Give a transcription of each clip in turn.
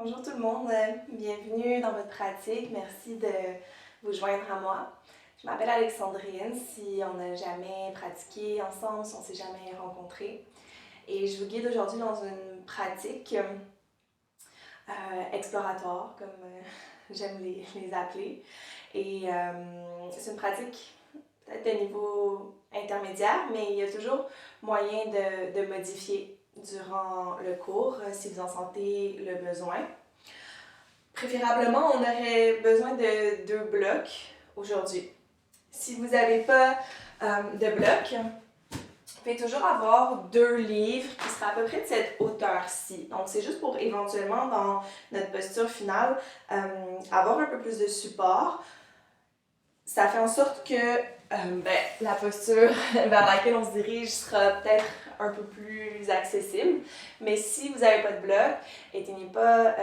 Bonjour tout le monde, bienvenue dans votre pratique. Merci de vous joindre à moi. Je m'appelle Alexandrine, si on n'a jamais pratiqué ensemble, si on ne s'est jamais rencontrés. Et je vous guide aujourd'hui dans une pratique exploratoire, comme j'aime les appeler. Et c'est une pratique peut-être de niveau intermédiaire, mais il y a toujours moyen de modifier durant le cours si vous en sentez le besoin. Préférablement, on aurait besoin de 2 blocs aujourd'hui. Si vous n'avez pas de bloc, vous pouvez toujours avoir 2 livres qui seraient à peu près de cette hauteur-ci. Donc, c'est juste pour éventuellement, dans notre posture finale, avoir un peu plus de support. Ça fait en sorte que la posture vers laquelle on se dirige sera peut-être un peu plus accessible. Mais si vous n'avez pas de bloc, éteignez pas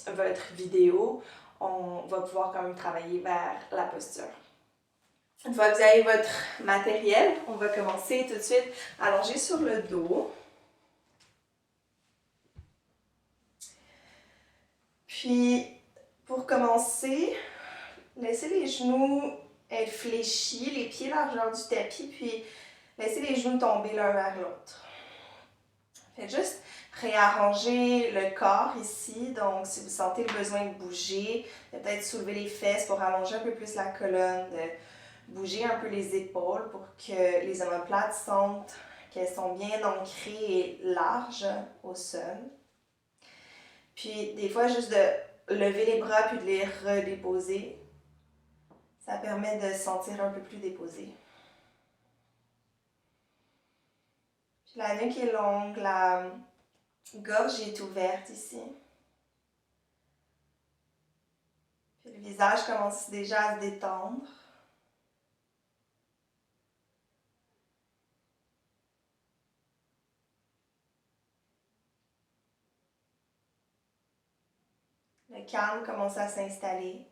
votre vidéo, on va pouvoir quand même travailler vers la posture. Une fois que vous avez votre matériel, on va commencer tout de suite allongé sur le dos. Puis, pour commencer, laissez les genoux être fléchis, les pieds largeur du tapis, puis laissez les genoux tomber l'un vers l'autre. Faites juste réarranger le corps ici. Donc, si vous sentez le besoin de bouger, de peut-être soulever les fesses pour allonger un peu plus la colonne, de bouger un peu les épaules pour que les omoplates sentent qu'elles sont bien ancrées et larges au sol. Puis, des fois, juste de lever les bras puis de les redéposer. Ça permet de se sentir un peu plus déposé. Puis la nuque est longue, la gorge est ouverte ici. Puis le visage commence déjà à se détendre. Le calme commence à s'installer.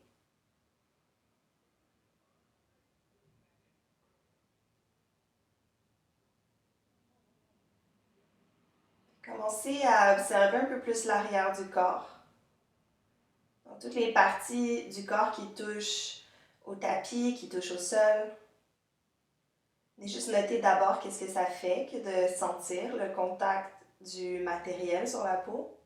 Commencez à observer un peu plus l'arrière du corps. Donc, toutes les parties du corps qui touchent au tapis, qui touchent au sol. Et juste noter d'abord qu'est-ce que ça fait que de sentir le contact du matériel sur la peau.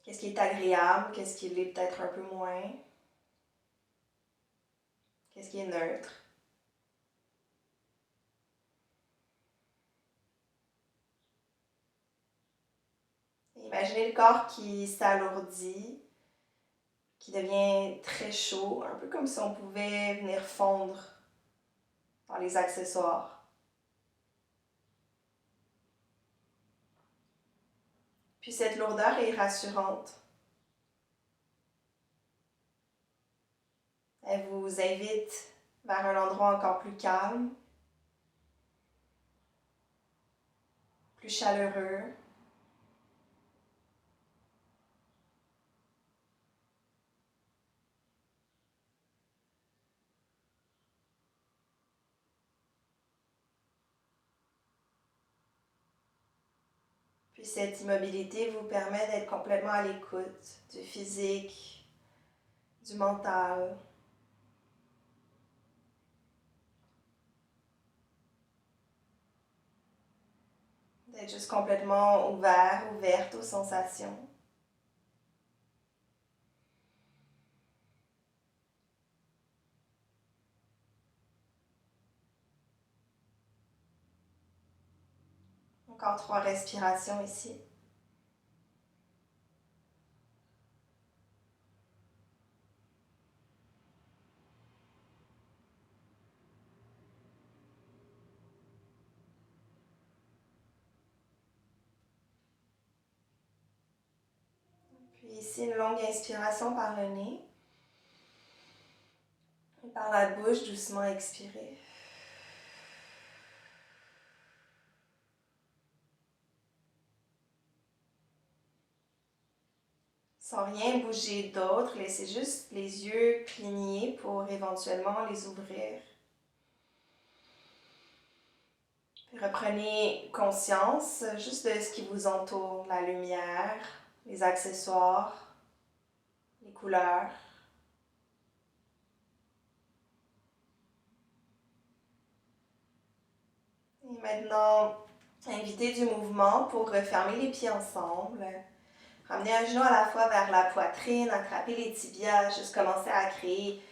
Qu'est-ce qui est agréable, qu'est-ce qui l'est peut-être un peu moins. Qu'est-ce qui est neutre. Imaginez le corps qui s'alourdit, qui devient très chaud, un peu comme si on pouvait venir fondre dans les accessoires. Puis cette lourdeur est rassurante. Elle vous invite vers un endroit encore plus calme, plus chaleureux. Puis cette immobilité vous permet d'être complètement à l'écoute du physique, du mental. D'être juste complètement ouvert, ouverte aux sensations. Encore 3 respirations ici. Puis ici, une longue inspiration par le nez. Et par la bouche, doucement expirer. Sans rien bouger d'autre, laissez juste les yeux cligner pour éventuellement les ouvrir. Reprenez conscience juste de ce qui vous entoure, la lumière, les accessoires, les couleurs. Et maintenant, invitez du mouvement pour refermer les pieds ensemble. Ramenez un genou à la fois vers la poitrine, attrapez les tibias, juste commencer à créer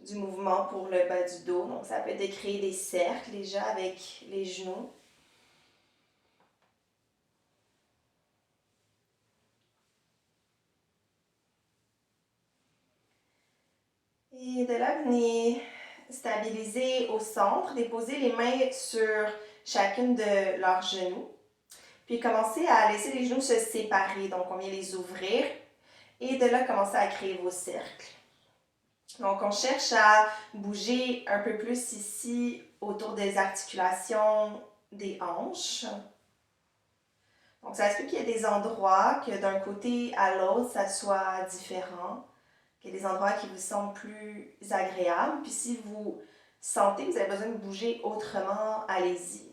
du mouvement pour le bas du dos. Donc ça peut être de créer des cercles déjà avec les genoux. Et de là, venez stabiliser au centre, déposer les mains sur chacune de leurs genoux. Puis commencez à laisser les genoux se séparer. Donc on vient les ouvrir et de là, commencez à créer vos cercles. Donc on cherche à bouger un peu plus ici autour des articulations des hanches. Donc ça se peut qu'il y ait des endroits que d'un côté à l'autre, ça soit différent. Qu'il y ait des endroits qui vous semblent plus agréables. Puis si vous sentez que vous avez besoin de bouger autrement, allez-y.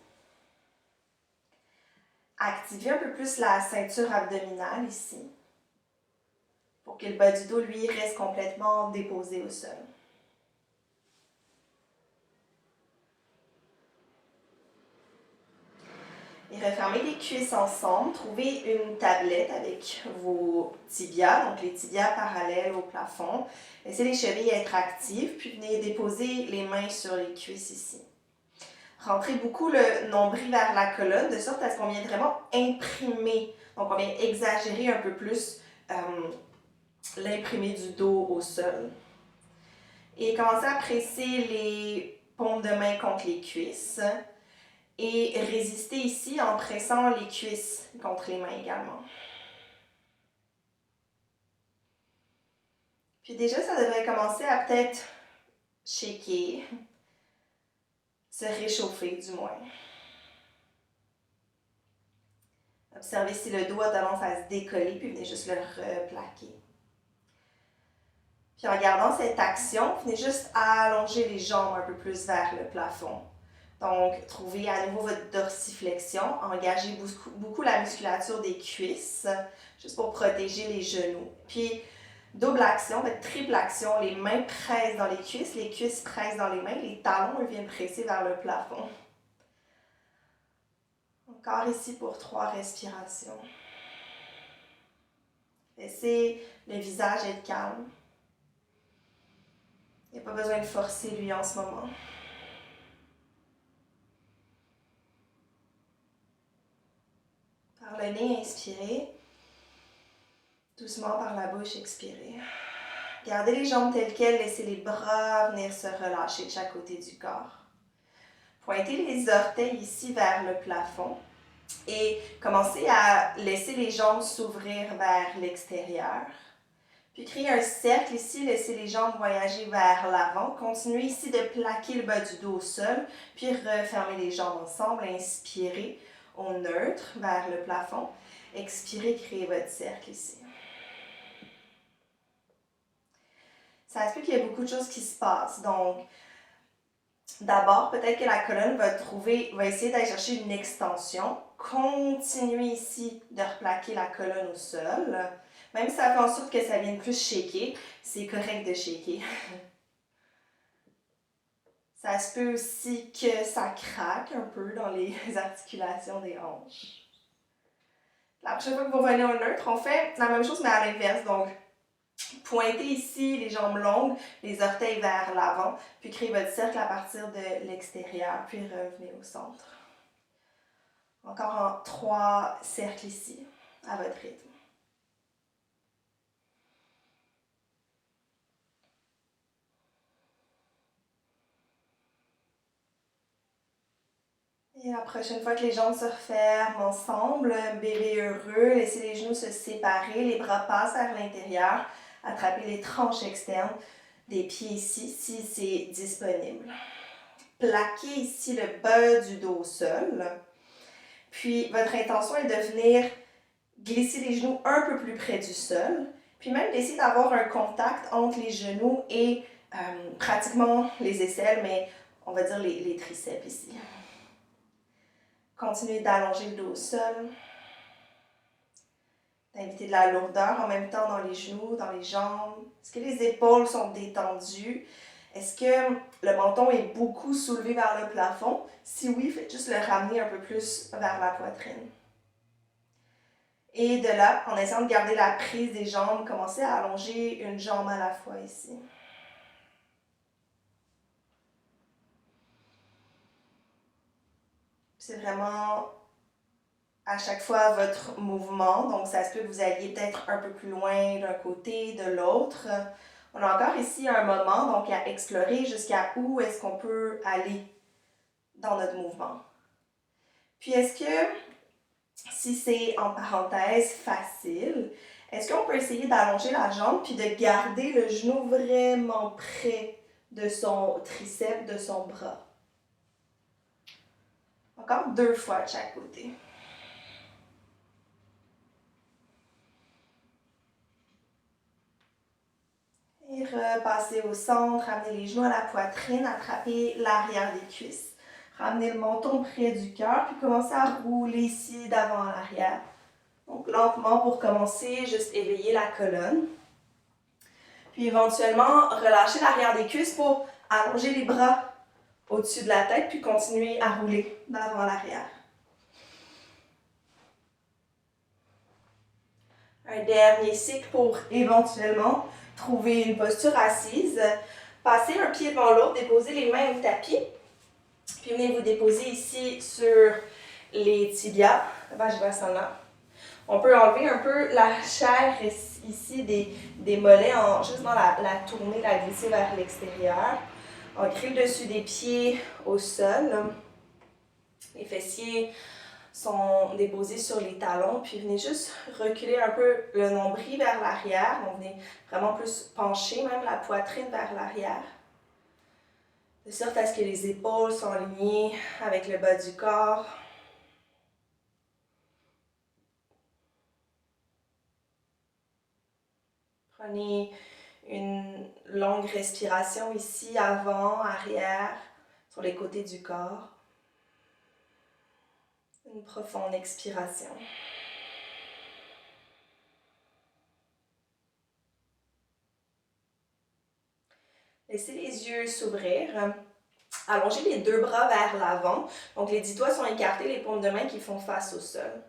Activez un peu plus la ceinture abdominale ici, pour que le bas du dos, lui, reste complètement déposé au sol. Et refermez les cuisses ensemble. Trouvez une tablette avec vos tibias, donc les tibias parallèles au plafond. Laissez les chevilles être actives, puis venez déposer les mains sur les cuisses ici. Rentrez beaucoup le nombril vers la colonne, de sorte à ce qu'on vienne vraiment imprimer. Donc, on vient exagérer un peu plus l'imprimé du dos au sol. Et commencez à presser les paumes de main contre les cuisses. Et résistez ici en pressant les cuisses contre les mains également. Puis déjà, ça devrait commencer à peut-être shaker, se réchauffer du moins. Observez si le dos a tendance à se décoller, puis venez juste le replaquer. Puis en gardant cette action, venez juste allonger les jambes un peu plus vers le plafond. Donc, trouvez à nouveau votre dorsiflexion, engagez beaucoup la musculature des cuisses, juste pour protéger les genoux. Puis, double action, triple action, les mains pressent dans les cuisses pressent dans les mains, les talons eux, viennent presser vers le plafond. Encore ici pour 3 respirations. Laissez le visage être calme. Il n'y a pas besoin de forcer lui en ce moment. Par le nez, inspirez. Doucement par la bouche, expirez. Gardez les jambes telles quelles, laissez les bras venir se relâcher de chaque côté du corps. Pointez les orteils ici vers le plafond et commencez à laisser les jambes s'ouvrir vers l'extérieur. Puis créez un cercle ici, laissez les jambes voyager vers l'avant. Continuez ici de plaquer le bas du dos au sol, puis refermez les jambes ensemble. Inspirez au neutre vers le plafond. Expirez, créez votre cercle ici. Ça se peut qu'il y ait beaucoup de choses qui se passent. Donc, d'abord, peut-être que la colonne va essayer d'aller chercher une extension. Continuez ici de replaquer la colonne au sol. Même si ça fait en sorte que ça vienne plus shaker, c'est correct de shaker. Ça se peut aussi que ça craque un peu dans les articulations des hanches. La prochaine fois que vous revenez au neutre, on fait la même chose mais à l'inverse. Donc, pointez ici les jambes longues, les orteils vers l'avant, puis créez votre cercle à partir de l'extérieur, puis revenez au centre. Encore en 3 cercles ici, à votre rythme. Et la prochaine fois que les jambes se referment ensemble, bébé heureux, laissez les genoux se séparer, les bras passent vers l'intérieur, attrapez les tranches externes des pieds ici, si c'est disponible. Plaquez ici le bas du dos au sol. Puis votre intention est de venir glisser les genoux un peu plus près du sol, puis même d'essayer d'avoir un contact entre les genoux et pratiquement les aisselles, mais on va dire les triceps ici. Continuez d'allonger le dos au sol. D'inviter de la lourdeur en même temps dans les genoux, dans les jambes. Est-ce que les épaules sont détendues? Est-ce que le menton est beaucoup soulevé vers le plafond? Si oui, faites juste le ramener un peu plus vers la poitrine. Et de là, en essayant de garder la prise des jambes, commencez à allonger une jambe à la fois ici. C'est vraiment à chaque fois votre mouvement, donc ça se peut que vous alliez peut-être un peu plus loin d'un côté, de l'autre. On a encore ici un moment donc à explorer jusqu'à où est-ce qu'on peut aller dans notre mouvement. Puis est-ce que, si c'est en parenthèse facile, est-ce qu'on peut essayer d'allonger la jambe puis de garder le genou vraiment près de son triceps, de son bras? Encore 2 fois de chaque côté. Et repassez au centre, ramenez les genoux à la poitrine, attrapez l'arrière des cuisses. Ramenez le menton près du cœur, puis commencez à rouler ici d'avant à l'arrière. Donc lentement pour commencer, juste éveiller la colonne. Puis éventuellement, relâchez l'arrière des cuisses pour allonger les bras au-dessus de la tête, puis continuer à rouler d'avant à l'arrière. Un dernier cycle pour éventuellement trouver une posture assise. Passez un pied devant l'autre, déposez les mains au tapis. Puis venez vous déposer ici sur les tibias, le Vajrasana. On peut enlever un peu la chair ici des mollets, juste dans la tournée, la glisser vers l'extérieur. Ancrer le dessus des pieds au sol. Les fessiers sont déposés sur les talons, puis venez juste reculer un peu le nombril vers l'arrière. Donc, venez vraiment plus pencher même la poitrine vers l'arrière. De sorte à ce que les épaules sont alignées avec le bas du corps. Prenez une longue respiration ici, avant, arrière, sur les côtés du corps. Une profonde expiration. Laissez les yeux s'ouvrir. Allongez les 2 bras vers l'avant. Donc les 10 doigts sont écartés, les paumes de main qui font face au sol.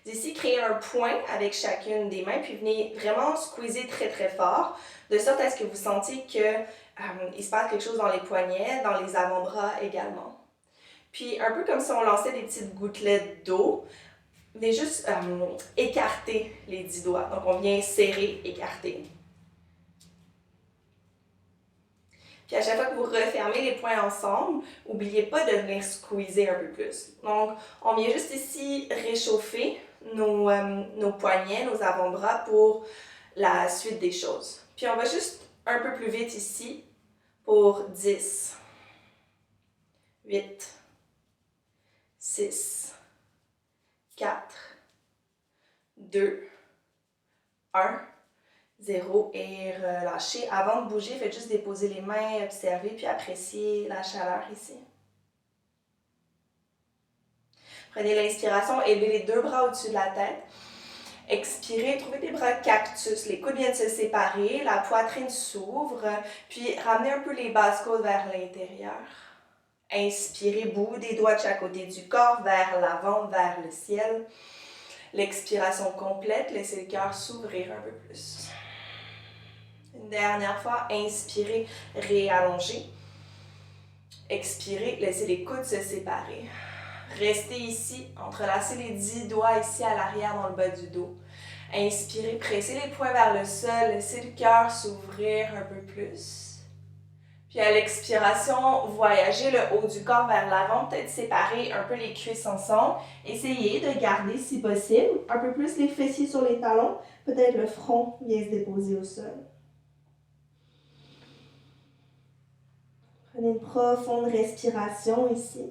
D'ici, créez un point avec chacune des mains, puis venez vraiment squeezer très très fort, de sorte à ce que vous sentiez qu'il se passe quelque chose dans les poignets, dans les avant-bras également. Puis un peu comme si on lançait des petites gouttelettes d'eau, venez juste écarter les 10 doigts. Donc on vient serrer, écarter. Puis à chaque fois que vous refermez les poings ensemble, n'oubliez pas de venir squeezer un peu plus. Donc on vient juste ici réchauffer nos poignets, nos avant-bras pour la suite des choses. Puis on va juste un peu plus vite ici pour 10, 8, 6, 4, 2, 1, 0 et relâchez. Avant de bouger, faites juste déposer les mains, observer puis apprécier la chaleur ici. Prenez l'inspiration, élevez les 2 bras au-dessus de la tête. Expirez, trouvez des bras cactus, les coudes viennent se séparer, la poitrine s'ouvre, puis ramenez un peu les basses côtes vers l'intérieur. Inspirez, bout des doigts de chaque côté du corps, vers l'avant, vers le ciel. L'expiration complète, laissez le cœur s'ouvrir un peu plus. Une dernière fois, inspirez, réallongez. Expirez, laissez les coudes se séparer. Restez ici, entrelacez les 10 doigts ici à l'arrière dans le bas du dos. Inspirez, pressez les poings vers le sol, laissez le cœur s'ouvrir un peu plus. Puis à l'expiration, voyagez le haut du corps vers l'avant, peut-être séparer un peu les cuisses ensemble. Essayez de garder, si possible, un peu plus les fessiers sur les talons. Peut-être le front vient se déposer au sol. Prenez une profonde respiration ici.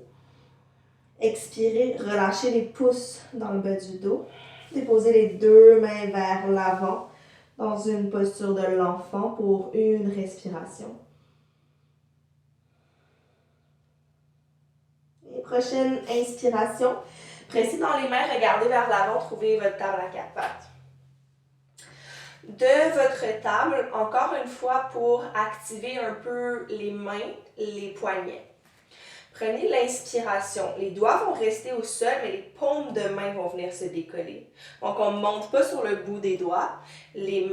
Expirez, relâchez les pouces dans le bas du dos. Déposez les 2 mains vers l'avant dans une posture de l'enfant pour une respiration. Et Prochaine inspiration. Pressez dans les mains, regardez vers l'avant, trouvez votre table à 4 pattes. De votre table, encore une fois, pour activer un peu les mains, les poignets. Prenez l'inspiration. Les doigts vont rester au sol, mais les paumes de main vont venir se décoller. Donc, on ne monte pas sur le bout des doigts. Les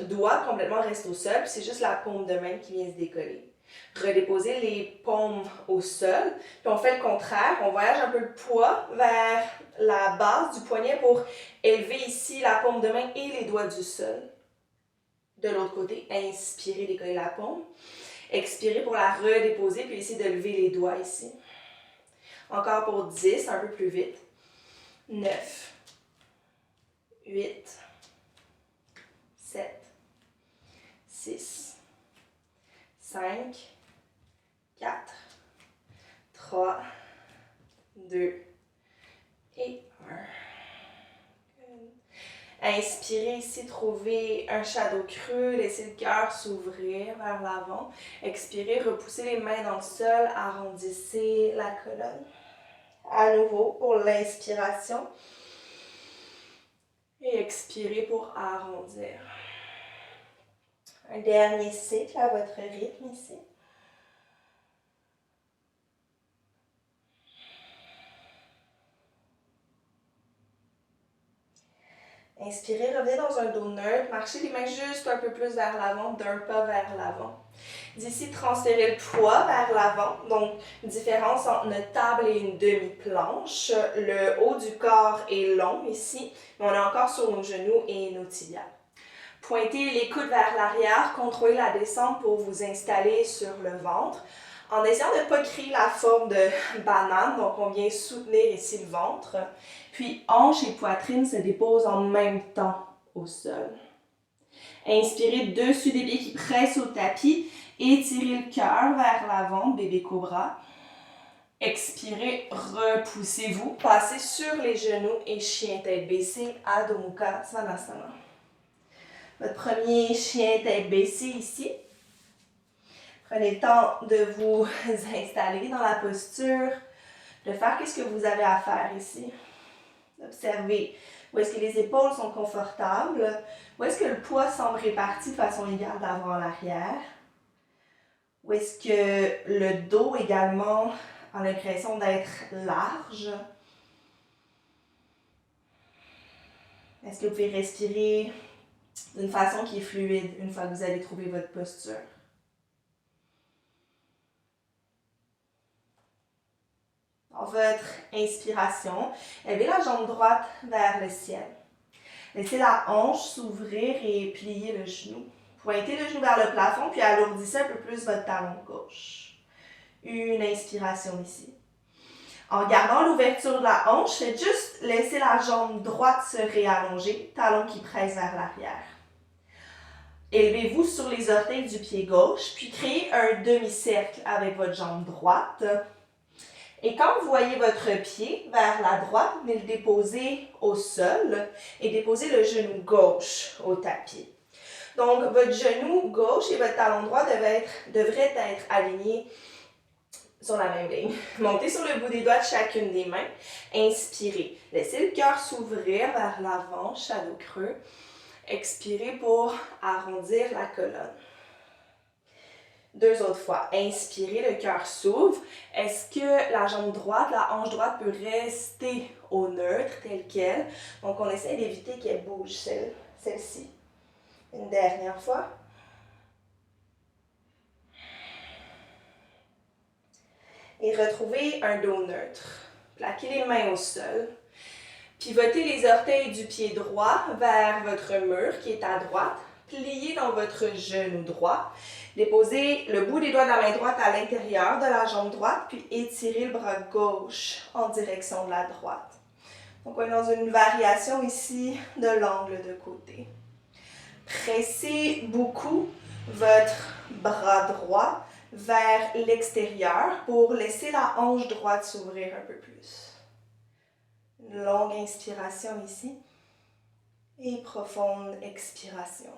doigts complètement restent au sol, c'est juste la paume de main qui vient se décoller. Redéposez les paumes au sol, puis on fait le contraire. On voyage un peu le poids vers la base du poignet pour élever ici la paume de main et les doigts du sol. De l'autre côté, inspirez, décollez la paume. Expirez pour la redéposer, puis essayez de lever les doigts ici. Encore pour 10, un peu plus vite. 9, 8, 7, 6, 5, 4, 3, 2 et 1. Inspirez ici, trouvez un shadow creux, laissez le cœur s'ouvrir vers l'avant. Expirez, repoussez les mains dans le sol, arrondissez la colonne. À nouveau pour l'inspiration. Et expirez pour arrondir. Un dernier cycle à votre rythme ici. Inspirez, revenez dans un dos neutre, marchez les mains juste un peu plus vers l'avant, d'un pas vers l'avant. D'ici, transférez le poids vers l'avant, donc différence entre notre table et une demi-planche. Le haut du corps est long ici, mais on est encore sur nos genoux et nos tibias. Pointez les coudes vers l'arrière, contrôlez la descente pour vous installer sur le ventre. En essayant de ne pas créer la forme de banane, donc on vient soutenir ici le ventre. Puis hanche et poitrine se déposent en même temps au sol. Inspirez dessus des pieds qui pressent au tapis. Étirez le cœur vers l'avant, bébé cobra. Expirez, repoussez-vous. Passez sur les genoux et chien tête baissée, Adho Mukha Svanasana. Votre premier chien tête baissée ici. Prenez le temps de vous installer dans la posture, de faire ce que vous avez à faire ici. Observez où est-ce que les épaules sont confortables, où est-ce que le poids semble réparti de façon égale d'avant à l'arrière, où est-ce que le dos également a l'impression d'être large. Est-ce que vous pouvez respirer d'une façon qui est fluide une fois que vous avez trouvé votre posture? Dans votre inspiration, levez la jambe droite vers le ciel. Laissez la hanche s'ouvrir et plier le genou. Pointez le genou vers le plafond, puis alourdissez un peu plus votre talon gauche. Une inspiration ici. En gardant l'ouverture de la hanche, faites juste laisser la jambe droite se réallonger, talon qui presse vers l'arrière. Élevez-vous sur les orteils du pied gauche, puis créez un demi-cercle avec votre jambe droite. Et quand vous voyez votre pied vers la droite, venez le déposer au sol et déposez le genou gauche au tapis. Donc, votre genou gauche et votre talon droit devraient être alignés sur la même ligne. Montez sur le bout des doigts de chacune des mains. Inspirez. Laissez le cœur s'ouvrir vers l'avant, shadow creux. Expirez pour arrondir la colonne. 2 autres fois. Inspirez, le cœur s'ouvre. Est-ce que la jambe droite, la hanche droite peut rester au neutre, telle qu'elle? Donc, on essaie d'éviter qu'elle bouge, celle-ci. Une dernière fois. Et retrouvez un dos neutre. Plaquez les mains au sol. Pivotez les orteils du pied droit vers votre mur qui est à droite. Pliez dans votre genou droit. Déposez le bout des doigts de la main droite à l'intérieur de la jambe droite, puis étirez le bras gauche en direction de la droite. Donc, on est dans une variation ici de l'angle de côté. Pressez beaucoup votre bras droit vers l'extérieur pour laisser la hanche droite s'ouvrir un peu plus. Une longue inspiration ici et profonde expiration.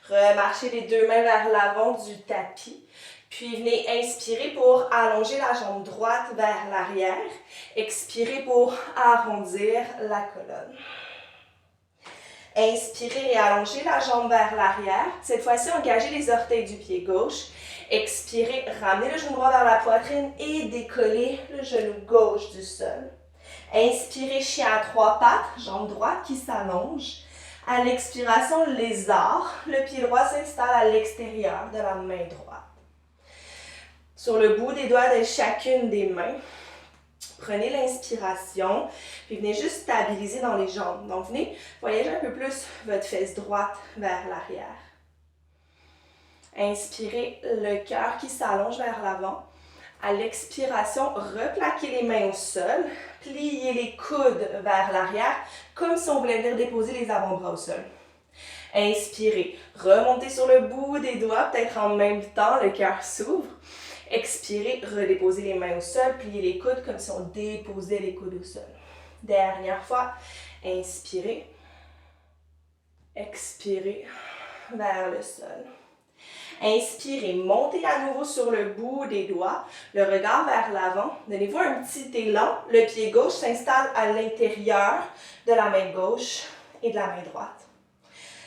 Remarchez les 2 mains vers l'avant du tapis. Puis venez inspirer pour allonger la jambe droite vers l'arrière. Expirez pour arrondir la colonne. Inspirez et allongez la jambe vers l'arrière. Cette fois-ci, engagez les orteils du pied gauche. Expirez, ramenez le genou droit vers la poitrine et décollez le genou gauche du sol. Inspirez, chien à 3 pattes, jambe droite qui s'allonge. À l'expiration, lézard, le pied droit s'installe à l'extérieur de la main droite. Sur le bout des doigts de chacune des mains, prenez l'inspiration, puis venez juste stabiliser dans les jambes. Donc, venez voyager un peu plus votre fesse droite vers l'arrière. Inspirez, le cœur qui s'allonge vers l'avant. À l'expiration, replaquez les mains au sol, pliez les coudes vers l'arrière, comme si on voulait venir déposer les avant-bras au sol. Inspirez, remontez sur le bout des doigts, peut-être en même temps, le cœur s'ouvre. Expirez, redéposez les mains au sol, pliez les coudes comme si on déposait les coudes au sol. Dernière fois, inspirez, expirez vers le sol. Inspirez, montez à nouveau sur le bout des doigts, le regard vers l'avant. Donnez-vous un petit élan, le pied gauche s'installe à l'intérieur de la main gauche et de la main droite.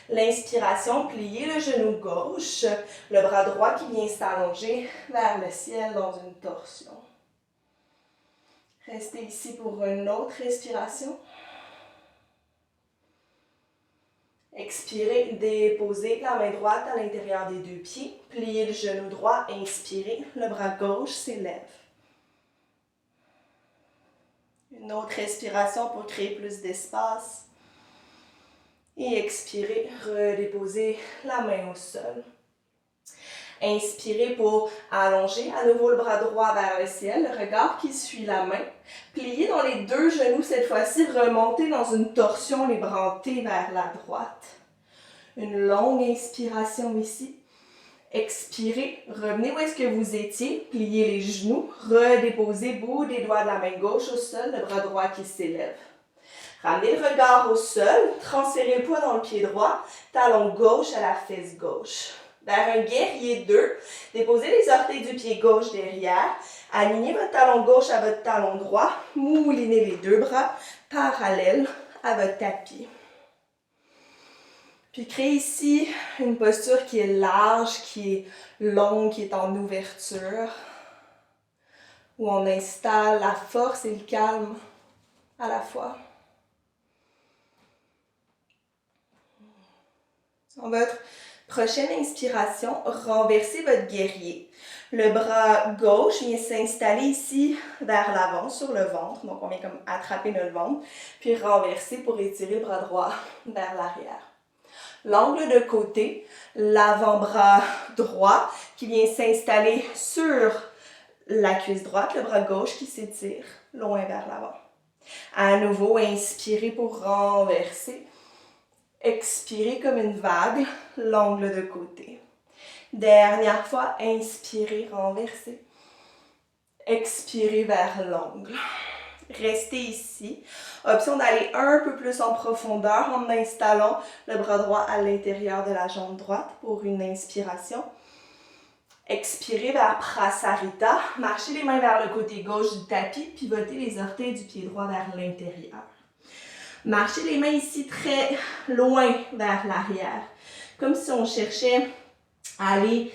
L'inspiration, pliez le genou gauche, le bras droit qui vient s'allonger vers le ciel dans une torsion. Restez ici pour une autre respiration. Expirez, déposez la main droite à l'intérieur des deux pieds, pliez le genou droit, inspirez, le bras gauche s'élève. Une autre respiration pour créer plus d'espace. Et expirez, redéposez la main au sol. Inspirez pour allonger à nouveau le bras droit vers le ciel, le regard qui suit la main. Pliez dans les deux genoux cette fois-ci, remontez dans une torsion, les bras hantés vers la droite. Une longue inspiration ici. Expirez, revenez où est-ce que vous étiez, pliez les genoux, redéposez bout des doigts de la main gauche au sol, le bras droit qui s'élève. Ramenez le regard au sol, transférez le poids dans le pied droit, talon gauche à la fesse gauche. Vers un guerrier 2, déposez les orteils du pied gauche derrière, alignez votre talon gauche à votre talon droit, moulinez les deux bras parallèles à votre tapis. Puis créez ici une posture qui est large, qui est longue, qui est en ouverture, où on installe la force et le calme à la fois. Dans votre prochaine inspiration, renversez votre guerrier. Le bras gauche vient s'installer ici vers l'avant, sur le ventre. Donc, on vient comme attraper notre ventre. Puis renverser pour étirer le bras droit vers l'arrière. L'angle de côté, l'avant-bras droit qui vient s'installer sur la cuisse droite. Le bras gauche qui s'étire loin vers l'avant. À nouveau, inspirez pour renverser. Expirez comme une vague, l'angle de côté. Dernière fois, inspirez, renversez. Expirez vers l'angle. Restez ici. Option d'aller un peu plus en profondeur en installant le bras droit à l'intérieur de la jambe droite pour une inspiration. Expirez vers Prasarita. Marchez les mains vers le côté gauche du tapis, pivotez les orteils du pied droit vers l'intérieur. Marchez les mains ici très loin vers l'arrière, comme si on cherchait à aller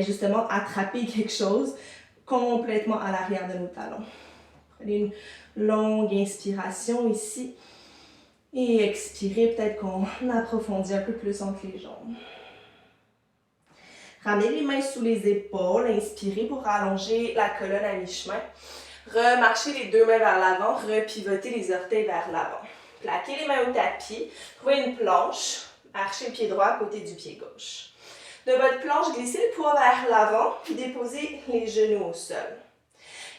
justement attraper quelque chose complètement à l'arrière de nos talons. Prenez une longue inspiration ici et expirez, peut-être qu'on approfondit un peu plus entre les jambes. Ramenez les mains sous les épaules, inspirez pour allonger la colonne à mi-chemin. Remarchez les deux mains vers l'avant, repivotez les orteils vers l'avant. Plaquez les mains au tapis, trouvez une planche, archez le pied droit à côté du pied gauche. De votre planche, glissez le poids vers l'avant, puis déposez les genoux au sol.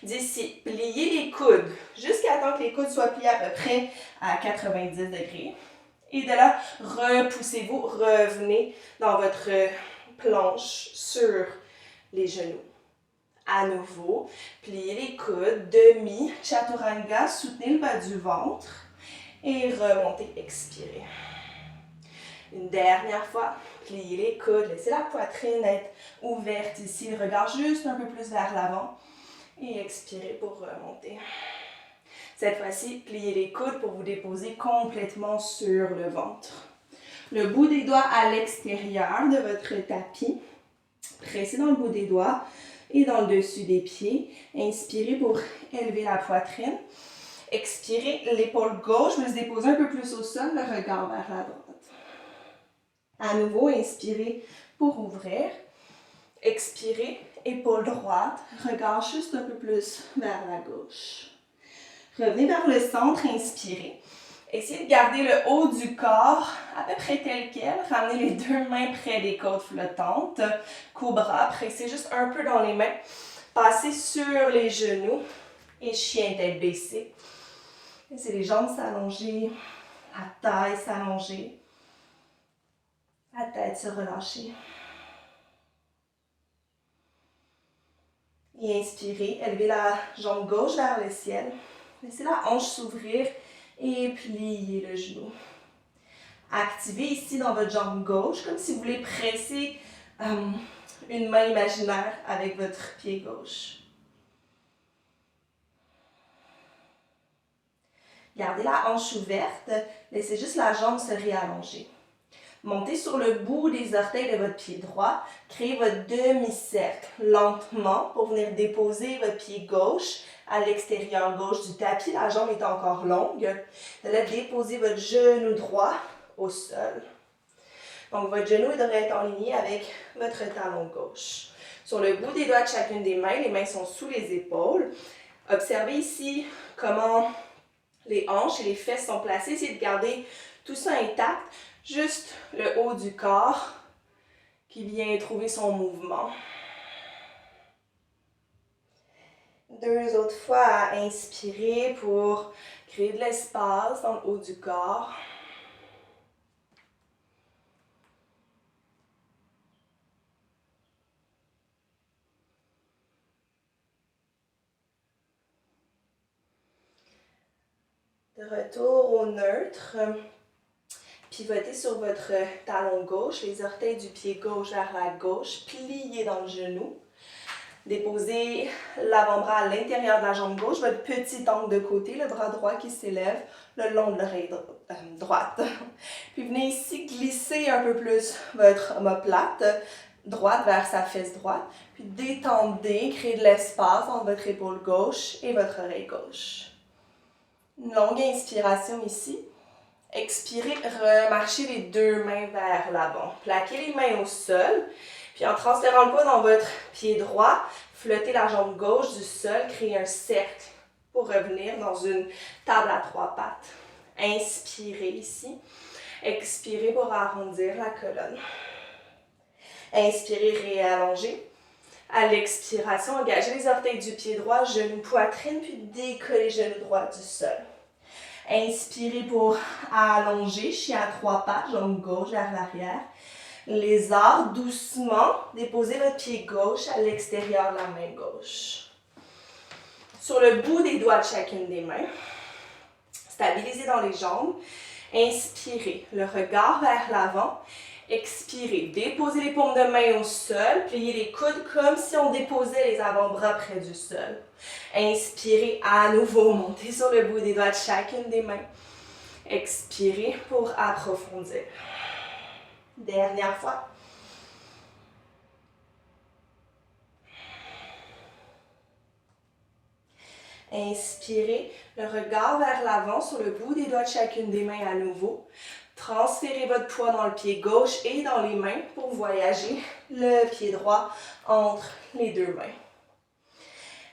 D'ici, pliez les coudes jusqu'à temps que les coudes soient pliés à peu près à 90 degrés. Et de là, repoussez-vous, revenez dans votre planche sur les genoux. À nouveau, pliez les coudes, demi, chaturanga, soutenez le bas du ventre et remontez, expirez. Une dernière fois, pliez les coudes, laissez la poitrine être ouverte ici, le regard juste un peu plus vers l'avant. Et expirez pour remonter. Cette fois-ci, pliez les coudes pour vous déposer complètement sur le ventre. Le bout des doigts à l'extérieur de votre tapis. Pressez dans le bout des doigts et dans le dessus des pieds. Inspirez pour élever la poitrine. Expirez, l'épaule gauche, vous déposez un peu plus au sol, le regard vers la droite. À nouveau, inspirez pour ouvrir. Expirez, épaule droite, regard juste un peu plus vers la gauche. Revenez vers le centre, inspirez. Essayez de garder le haut du corps à peu près tel quel. Ramenez les deux mains près des côtes flottantes. Cobra, pressez juste un peu dans les mains. Passez sur les genoux et chien tête baissée. Laissez les jambes s'allonger, la taille s'allonger, la tête se relâcher. Et inspirez, élevez la jambe gauche vers le ciel. Laissez la hanche s'ouvrir et pliez le genou. Activez ici dans votre jambe gauche, comme si vous voulez presser une main imaginaire avec votre pied gauche. Gardez la hanche ouverte, laissez juste la jambe se réallonger. Montez sur le bout des orteils de votre pied droit. Créez votre demi-cercle lentement pour venir déposer votre pied gauche à l'extérieur gauche du tapis. La jambe est encore longue. Vous allez déposer votre genou droit au sol. Donc, votre genou devrait être en ligne avec votre talon gauche. Sur le bout des doigts de chacune des mains, les mains sont sous les épaules. Observez ici comment les hanches et les fesses sont placées. Essayez de garder tout ça intact. Juste le haut du corps qui vient trouver son mouvement. 2 autres fois à inspirer pour créer de l'espace dans le haut du corps. De retour au neutre. Pivotez sur votre talon gauche, les orteils du pied gauche vers la gauche, pliez dans le genou. Déposez l'avant-bras à l'intérieur de la jambe gauche, votre petit angle de côté, le bras droit qui s'élève le long de l'oreille droite. Puis venez ici glisser un peu plus votre omoplate droite vers sa fesse droite. Puis détendez, créez de l'espace entre votre épaule gauche et votre oreille gauche. Une longue inspiration ici. Expirez, remarchez les deux mains vers l'avant. Plaquez les mains au sol. Puis en transférant le poids dans votre pied droit, flottez la jambe gauche du sol, créez un cercle pour revenir dans une table à 3 pattes. Inspirez ici. Expirez pour arrondir la colonne. Inspirez, réallongez. À l'expiration, engagez les orteils du pied droit, genou, poitrine, puis décollez genou droit du sol. Inspirez pour allonger, chien à 3 pattes, jambe gauche vers l'arrière. Lézard, doucement, déposez votre pied gauche à l'extérieur de la main gauche. Sur le bout des doigts de chacune des mains, stabilisez dans les jambes. Inspirez, le regard vers l'avant. Expirez, déposez les paumes de main au sol, pliez les coudes comme si on déposait les avant-bras près du sol. Inspirez à nouveau, montez sur le bout des doigts de chacune des mains. Expirez pour approfondir. Dernière fois. Inspirez, le regard vers l'avant sur le bout des doigts de chacune des mains à nouveau. Transférez votre poids dans le pied gauche et dans les mains pour voyager le pied droit entre les deux mains.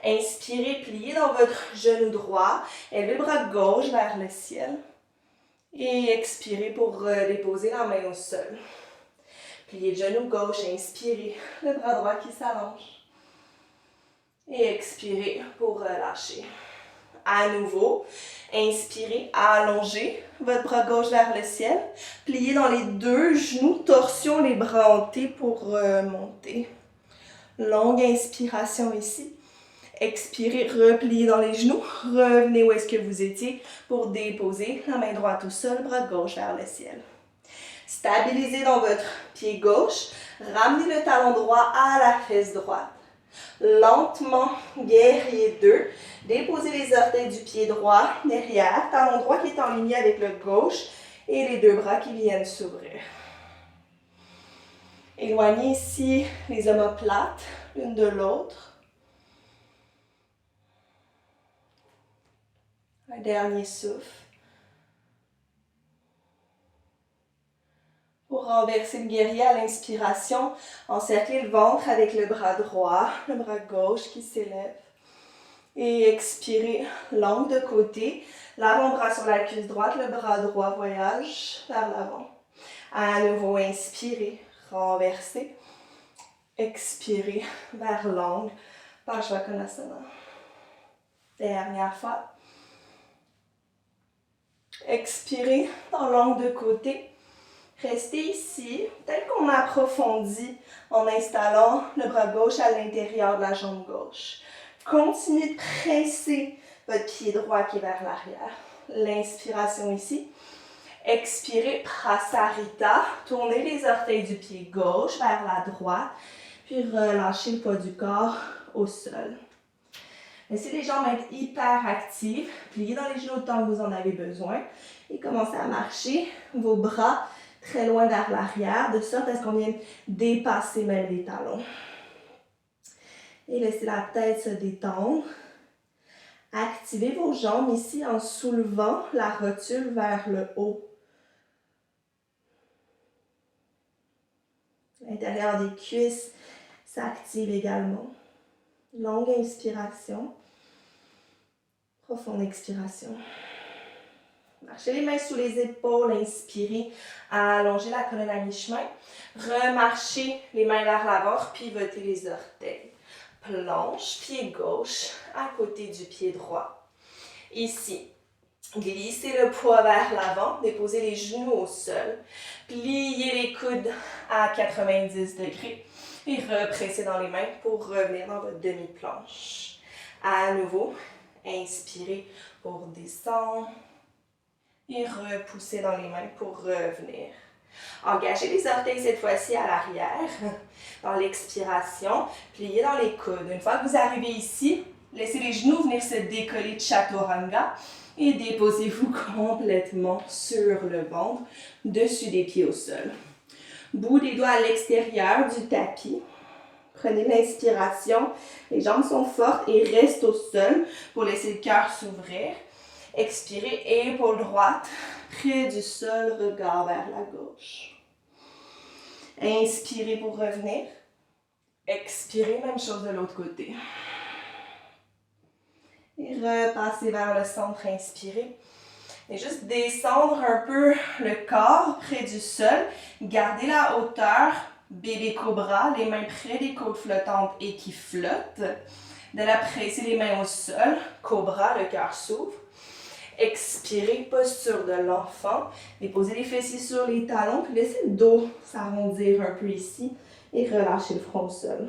Inspirez, pliez dans votre genou droit, élevez le bras gauche vers le ciel. Et expirez pour déposer la main au sol. Pliez le genou gauche, inspirez, le bras droit qui s'allonge. Et expirez pour relâcher. À nouveau, inspirez, allongez votre bras gauche vers le ciel. Pliez dans les deux genoux, torsion les bras hantés pour remonter. Longue inspiration ici. Expirez, repliez dans les genoux. Revenez où est-ce que vous étiez pour déposer la main droite au sol, bras gauche vers le ciel. Stabilisez dans votre pied gauche. Ramenez le talon droit à la fesse droite. Lentement, guerrier 2. Déposez les orteils du pied droit derrière. Talon droit qui est en ligne avec le gauche. Et les deux bras qui viennent s'ouvrir. Éloignez ici les omoplates l'une de l'autre. Un dernier souffle. Pour renverser le guerrier à l'inspiration, encerclez le ventre avec le bras droit, le bras gauche qui s'élève. Et expirez, langue de côté, l'avant-bras sur la cuisse droite, le bras droit voyage vers l'avant. À nouveau, inspirez, renversez. Expirez vers l'angle, Parsvakonasana. Dernière fois. Expirez dans l'angle de côté. Restez ici, tel qu'on approfondit en installant le bras gauche à l'intérieur de la jambe gauche. Continuez de presser votre pied droit qui est vers l'arrière. L'inspiration ici. Expirez, Prasarita. Tournez les orteils du pied gauche vers la droite. Puis relâchez le poids du corps au sol. Laissez les jambes être hyper actives. Pliez dans les genoux tant que vous en avez besoin. Et commencez à marcher vos bras très loin vers l'arrière, de sorte à ce qu'on vienne dépasser même les talons. Et laissez la tête se détendre. Activez vos jambes ici en soulevant la rotule vers le haut. L'intérieur des cuisses s'active également. Longue inspiration. Profonde expiration. Marchez les mains sous les épaules, inspirez, allongez la colonne à mi-chemin. Remarchez les mains vers l'avant, pivotez les orteils. Planche, pied gauche à côté du pied droit. Ici, glissez le poids vers l'avant, déposez les genoux au sol. Pliez les coudes à 90 degrés et repressez dans les mains pour revenir dans votre demi-planche. À nouveau, inspirez pour descendre. Et repoussez dans les mains pour revenir. Engagez les orteils cette fois-ci à l'arrière. Dans l'expiration, pliez dans les coudes. Une fois que vous arrivez ici, laissez les genoux venir se décoller de Chaturanga et déposez-vous complètement sur le ventre, dessus des pieds au sol. Bout des doigts à l'extérieur du tapis. Prenez l'inspiration. Les jambes sont fortes et restent au sol pour laisser le cœur s'ouvrir. Expirez, épaule droite, près du sol, regard vers la gauche. Inspirez pour revenir. Expirez, même chose de l'autre côté. Et repassez vers le centre, inspirez. Et juste descendre un peu le corps près du sol. Gardez la hauteur, bébé cobra, les mains près des côtes flottantes et qui flottent. De là, pressez les mains au sol, cobra, le cœur s'ouvre. Expirez, posture de l'enfant. Déposez les fessiers sur les talons, puis laissez le dos s'arrondir un peu ici et relâchez le front au sol.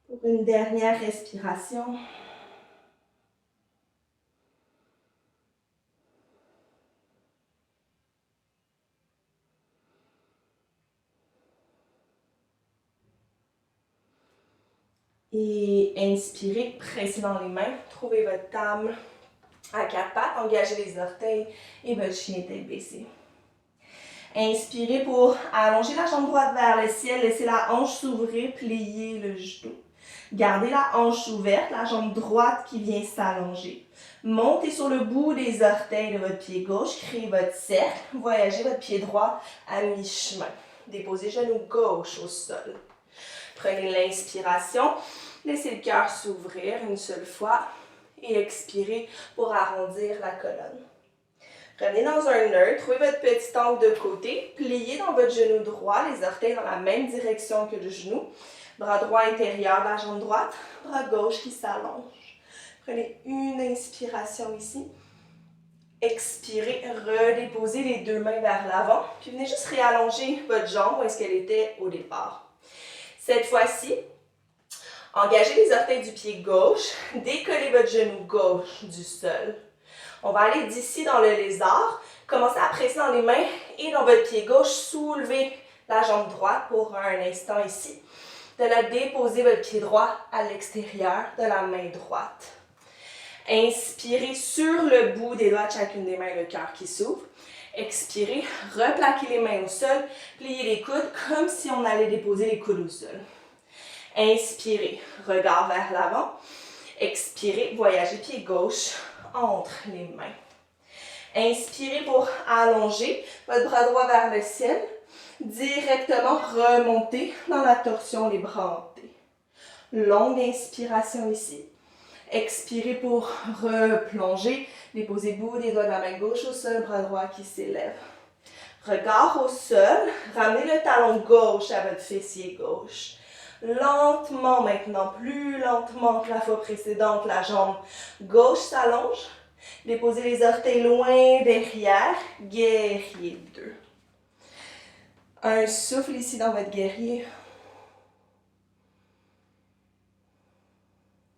Pour une dernière respiration. Et inspirez, pressez dans les mains, trouvez votre table à quatre pattes, engagez les orteils et votre chien tête baissée. Inspirez pour allonger la jambe droite vers le ciel, laissez la hanche s'ouvrir, pliez le genou. Gardez la hanche ouverte, la jambe droite qui vient s'allonger. Montez sur le bout des orteils de votre pied gauche, créez votre cercle, voyagez votre pied droit à mi-chemin. Déposez genou gauche au sol. Prenez l'inspiration, laissez le cœur s'ouvrir une seule fois et expirez pour arrondir la colonne. Revenez dans un nœud, trouvez votre petit angle de côté, pliez dans votre genou droit, les orteils dans la même direction que le genou. Bras droit intérieur de la jambe droite, bras gauche qui s'allonge. Prenez une inspiration ici. Expirez, redéposez les deux mains vers l'avant, puis venez juste réallonger votre jambe où est-ce qu'elle était au départ. Cette fois-ci, Engagez les orteils du pied gauche, décollez votre genou gauche du sol. On va aller d'ici dans le lézard, commencez à presser dans les mains et dans votre pied gauche, soulevez la jambe droite pour un instant ici. De là, déposez votre pied droit à l'extérieur de la main droite. Inspirez sur le bout des doigts de chacune des mains, le cœur qui s'ouvre. Expirez, replaquez les mains au sol, pliez les coudes comme si on allait déposer les coudes au sol. Inspirez, regard vers l'avant. Expirez, voyagez pied gauche entre les mains. Inspirez pour allonger votre bras droit vers le ciel. Directement remonter dans la torsion, les bras hantés. Longue inspiration ici. Expirez pour replonger. Déposez bout des doigts de la main gauche au sol, bras droit qui s'élève. Regard au sol. Ramenez le talon gauche à votre fessier gauche. Lentement maintenant, plus lentement que la fois précédente, la jambe gauche s'allonge. Déposez les orteils loin derrière. Guerrier 2. Un souffle ici dans votre guerrier.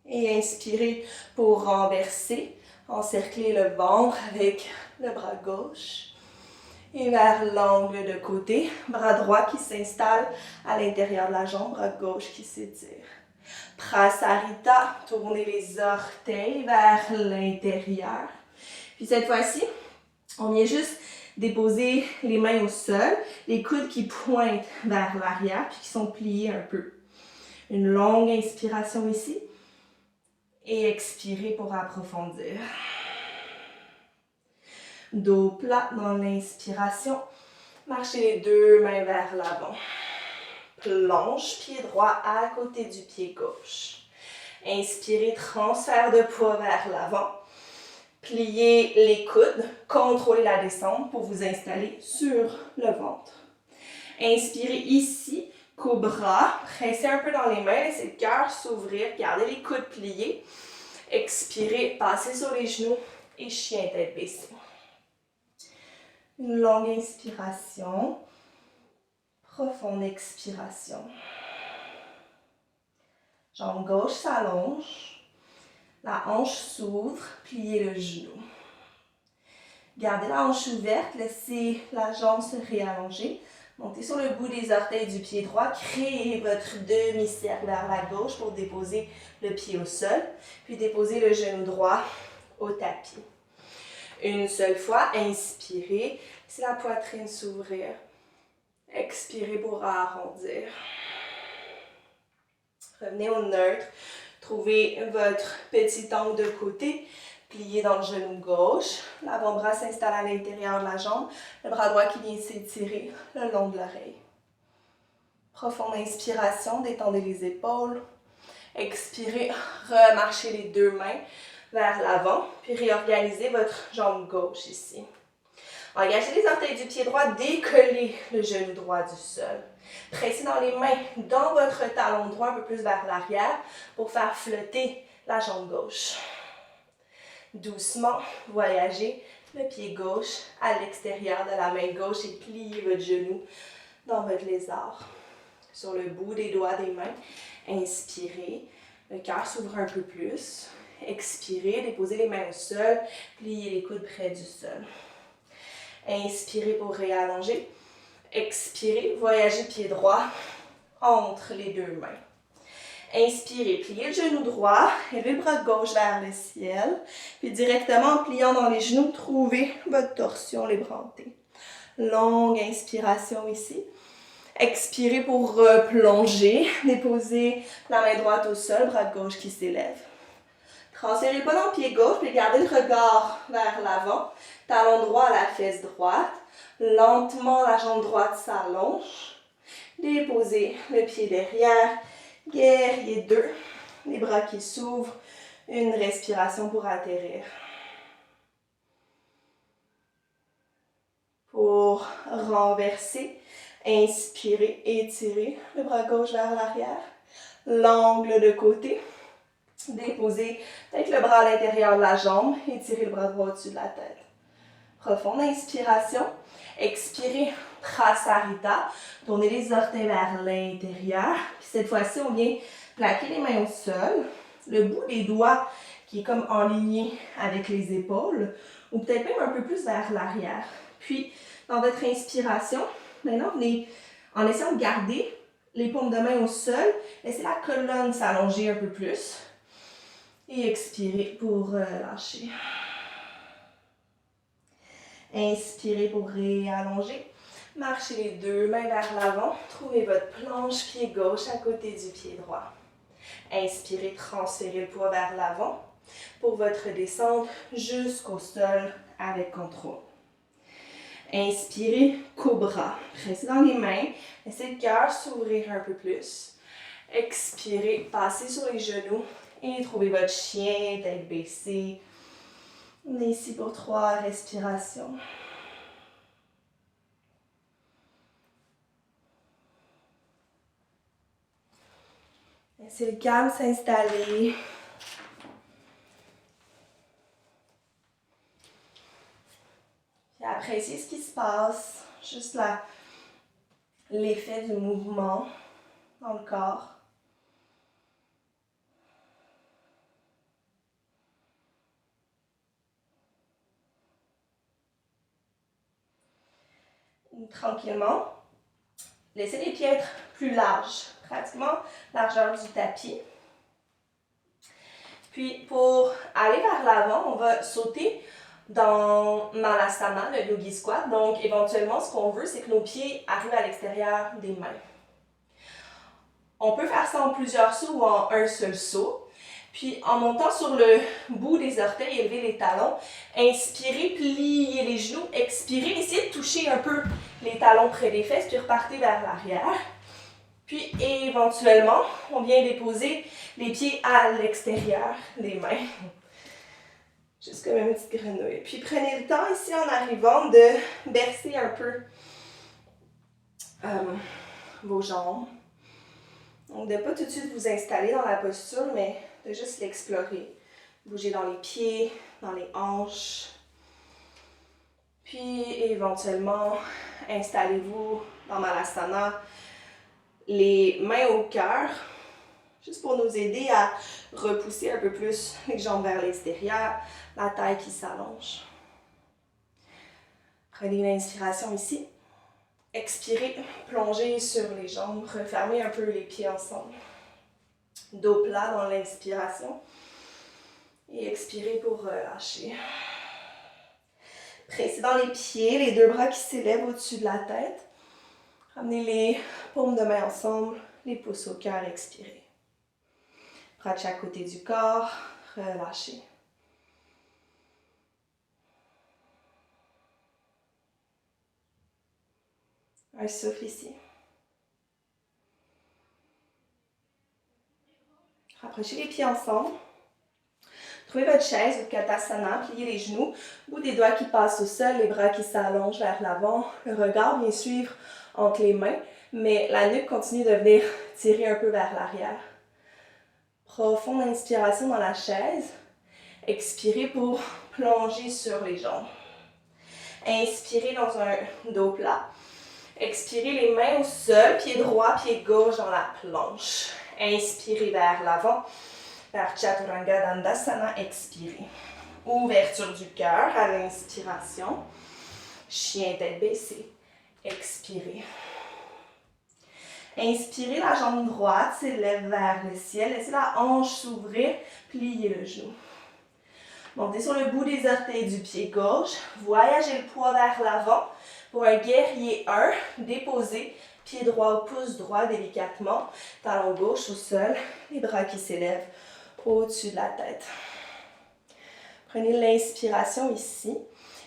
Et inspirez pour renverser. Encerclez le ventre avec le bras gauche. Et vers l'angle de côté. Bras droit qui s'installe à l'intérieur de la jambe. Bras gauche qui s'étire. Prasarita. Tournez les orteils vers l'intérieur. Puis cette fois-ci, on vient juste déposer les mains au sol, les coudes qui pointent vers l'arrière puis qui sont pliés un peu. Une longue inspiration ici et expirez pour approfondir. Dos plat dans l'inspiration, marchez les deux mains vers l'avant. Plonge, pied droit à côté du pied gauche. Inspirez, transfert de poids vers l'avant. Pliez les coudes, contrôlez la descente pour vous installer sur le ventre. Inspirez ici, cobra, pressez un peu dans les mains, laissez le cœur s'ouvrir, gardez les coudes pliés. Expirez, passez sur les genoux et chien tête baissée. Une longue inspiration, profonde expiration. Jambe gauche s'allonge. La hanche s'ouvre, pliez le genou. Gardez la hanche ouverte, laissez la jambe se réallonger. Montez sur le bout des orteils du pied droit, créez votre demi-cercle vers la gauche pour déposer le pied au sol, puis déposez le genou droit au tapis. Une seule fois, inspirez, laissez la poitrine s'ouvrir. Expirez pour arrondir. Revenez au neutre. Trouvez votre petit angle de côté, plié dans le genou gauche. L'avant-bras s'installe à l'intérieur de la jambe. Le bras droit qui vient s'étirer le long de l'oreille. Profonde inspiration, détendez les épaules. Expirez, remarchez les deux mains vers l'avant, puis réorganisez votre jambe gauche ici. Engagez les orteils du pied droit, décollez le genou droit du sol. Pressez dans les mains, dans votre talon droit, un peu plus vers l'arrière, pour faire flotter la jambe gauche. Doucement, voyagez le pied gauche à l'extérieur de la main gauche et pliez votre genou dans votre lézard. Sur le bout des doigts des mains, inspirez, le cœur s'ouvre un peu plus. Expirez, déposez les mains au sol, pliez les coudes près du sol. Inspirez pour réallonger. Expirez, voyagez pied droit entre les deux mains. Inspirez, pliez le genou droit, élevez le bras gauche vers le ciel, puis directement en pliant dans les genoux, trouvez votre torsion, les bras hantés. Longue inspiration ici. Expirez pour replonger, déposez la main droite au sol, bras gauche qui s'élève. Transférez pas dans le pied gauche, puis gardez le regard vers l'avant. Talon droit à la fesse droite. Lentement, la jambe droite s'allonge. Déposez le pied derrière. Guerrier 2. Les bras qui s'ouvrent. Une respiration pour atterrir. Pour renverser, inspirez, étirez le bras gauche vers l'arrière. L'angle de côté. Déposez peut-être le bras à l'intérieur de la jambe. Étirez le bras droit au-dessus de la tête. Profonde inspiration. Expirez, Prasarita. Tournez les orteils vers l'intérieur. Puis cette fois-ci, on vient plaquer les mains au sol. Le bout des doigts qui est comme aligné avec les épaules, ou peut-être même un peu plus vers l'arrière. Puis, dans votre inspiration, maintenant, venez, en essayant de garder les paumes de main au sol, laissez la colonne s'allonger un peu plus. Et expirez pour relâcher. Inspirez pour réallonger. Marchez les deux mains vers l'avant. Trouvez votre planche pied gauche à côté du pied droit. Inspirez, transférez le poids vers l'avant pour votre descente jusqu'au sol avec contrôle. Inspirez, cobra. Pressez dans les mains. Laissez le cœur s'ouvrir un peu plus. Expirez, passez sur les genoux et trouvez votre chien, tête baissée. On est ici pour 3 respirations. Laissez le calme s'installer. Puis appréciez ce qui se passe. Juste l'effet du mouvement dans le corps. Tranquillement, laissez les pieds être plus larges, pratiquement largeur du tapis. Puis pour aller vers l'avant, on va sauter dans Malasana, le Yogi Squat. Donc éventuellement, ce qu'on veut, c'est que nos pieds arrivent à l'extérieur des mains. On peut faire ça en plusieurs sauts ou en un seul saut. Puis en montant sur le bout des orteils, élevez les talons. Inspirez, pliez les genoux. Expirez, essayez de toucher un peu les talons près des fesses, puis repartez vers l'arrière. Puis éventuellement, on vient déposer les pieds à l'extérieur des mains. Juste comme une petite grenouille. Puis prenez le temps ici en arrivant de bercer un peu vos jambes. Donc de ne pas tout de suite vous installer dans la posture, mais de juste l'explorer. Bougez dans les pieds, dans les hanches. Puis éventuellement, installez-vous dans Malasana, les mains au cœur, juste pour nous aider à repousser un peu plus les jambes vers l'extérieur, la taille qui s'allonge. Prenez une inspiration ici. Expirez, plongez sur les jambes, refermez un peu les pieds ensemble. Dos plat dans l'inspiration. Et expirez pour relâcher. Pressez dans les pieds, les deux bras qui s'élèvent au-dessus de la tête. Ramenez les paumes de main ensemble, les pouces au cœur, expirez. Bras de chaque côté du corps, relâchez. Un souffle ici. Rapprochez les pieds ensemble. Trouvez votre chaise, votre Katasana, pliez les genoux, bout des doigts qui passent au sol, les bras qui s'allongent vers l'avant. Le regard vient suivre entre les mains, mais la nuque continue de venir tirer un peu vers l'arrière. Profonde inspiration dans la chaise. Expirez pour plonger sur les jambes. Inspirez dans un dos plat. Expirez les mains au sol, pied droit, pied gauche dans la planche. Inspirez vers l'avant, vers Chaturanga Dandasana, expirez. Ouverture du cœur à l'inspiration. Chien tête baissée, expirez. Inspirez, la jambe droite s'élève vers le ciel. Laissez la hanche s'ouvrir, pliez le genou. Montez sur le bout des orteils du pied gauche. Voyagez le poids vers l'avant. Pour un guerrier 1, déposez pied droit au pouce droit délicatement. Talon gauche au sol. Les bras qui s'élèvent au-dessus de la tête. Prenez l'inspiration ici.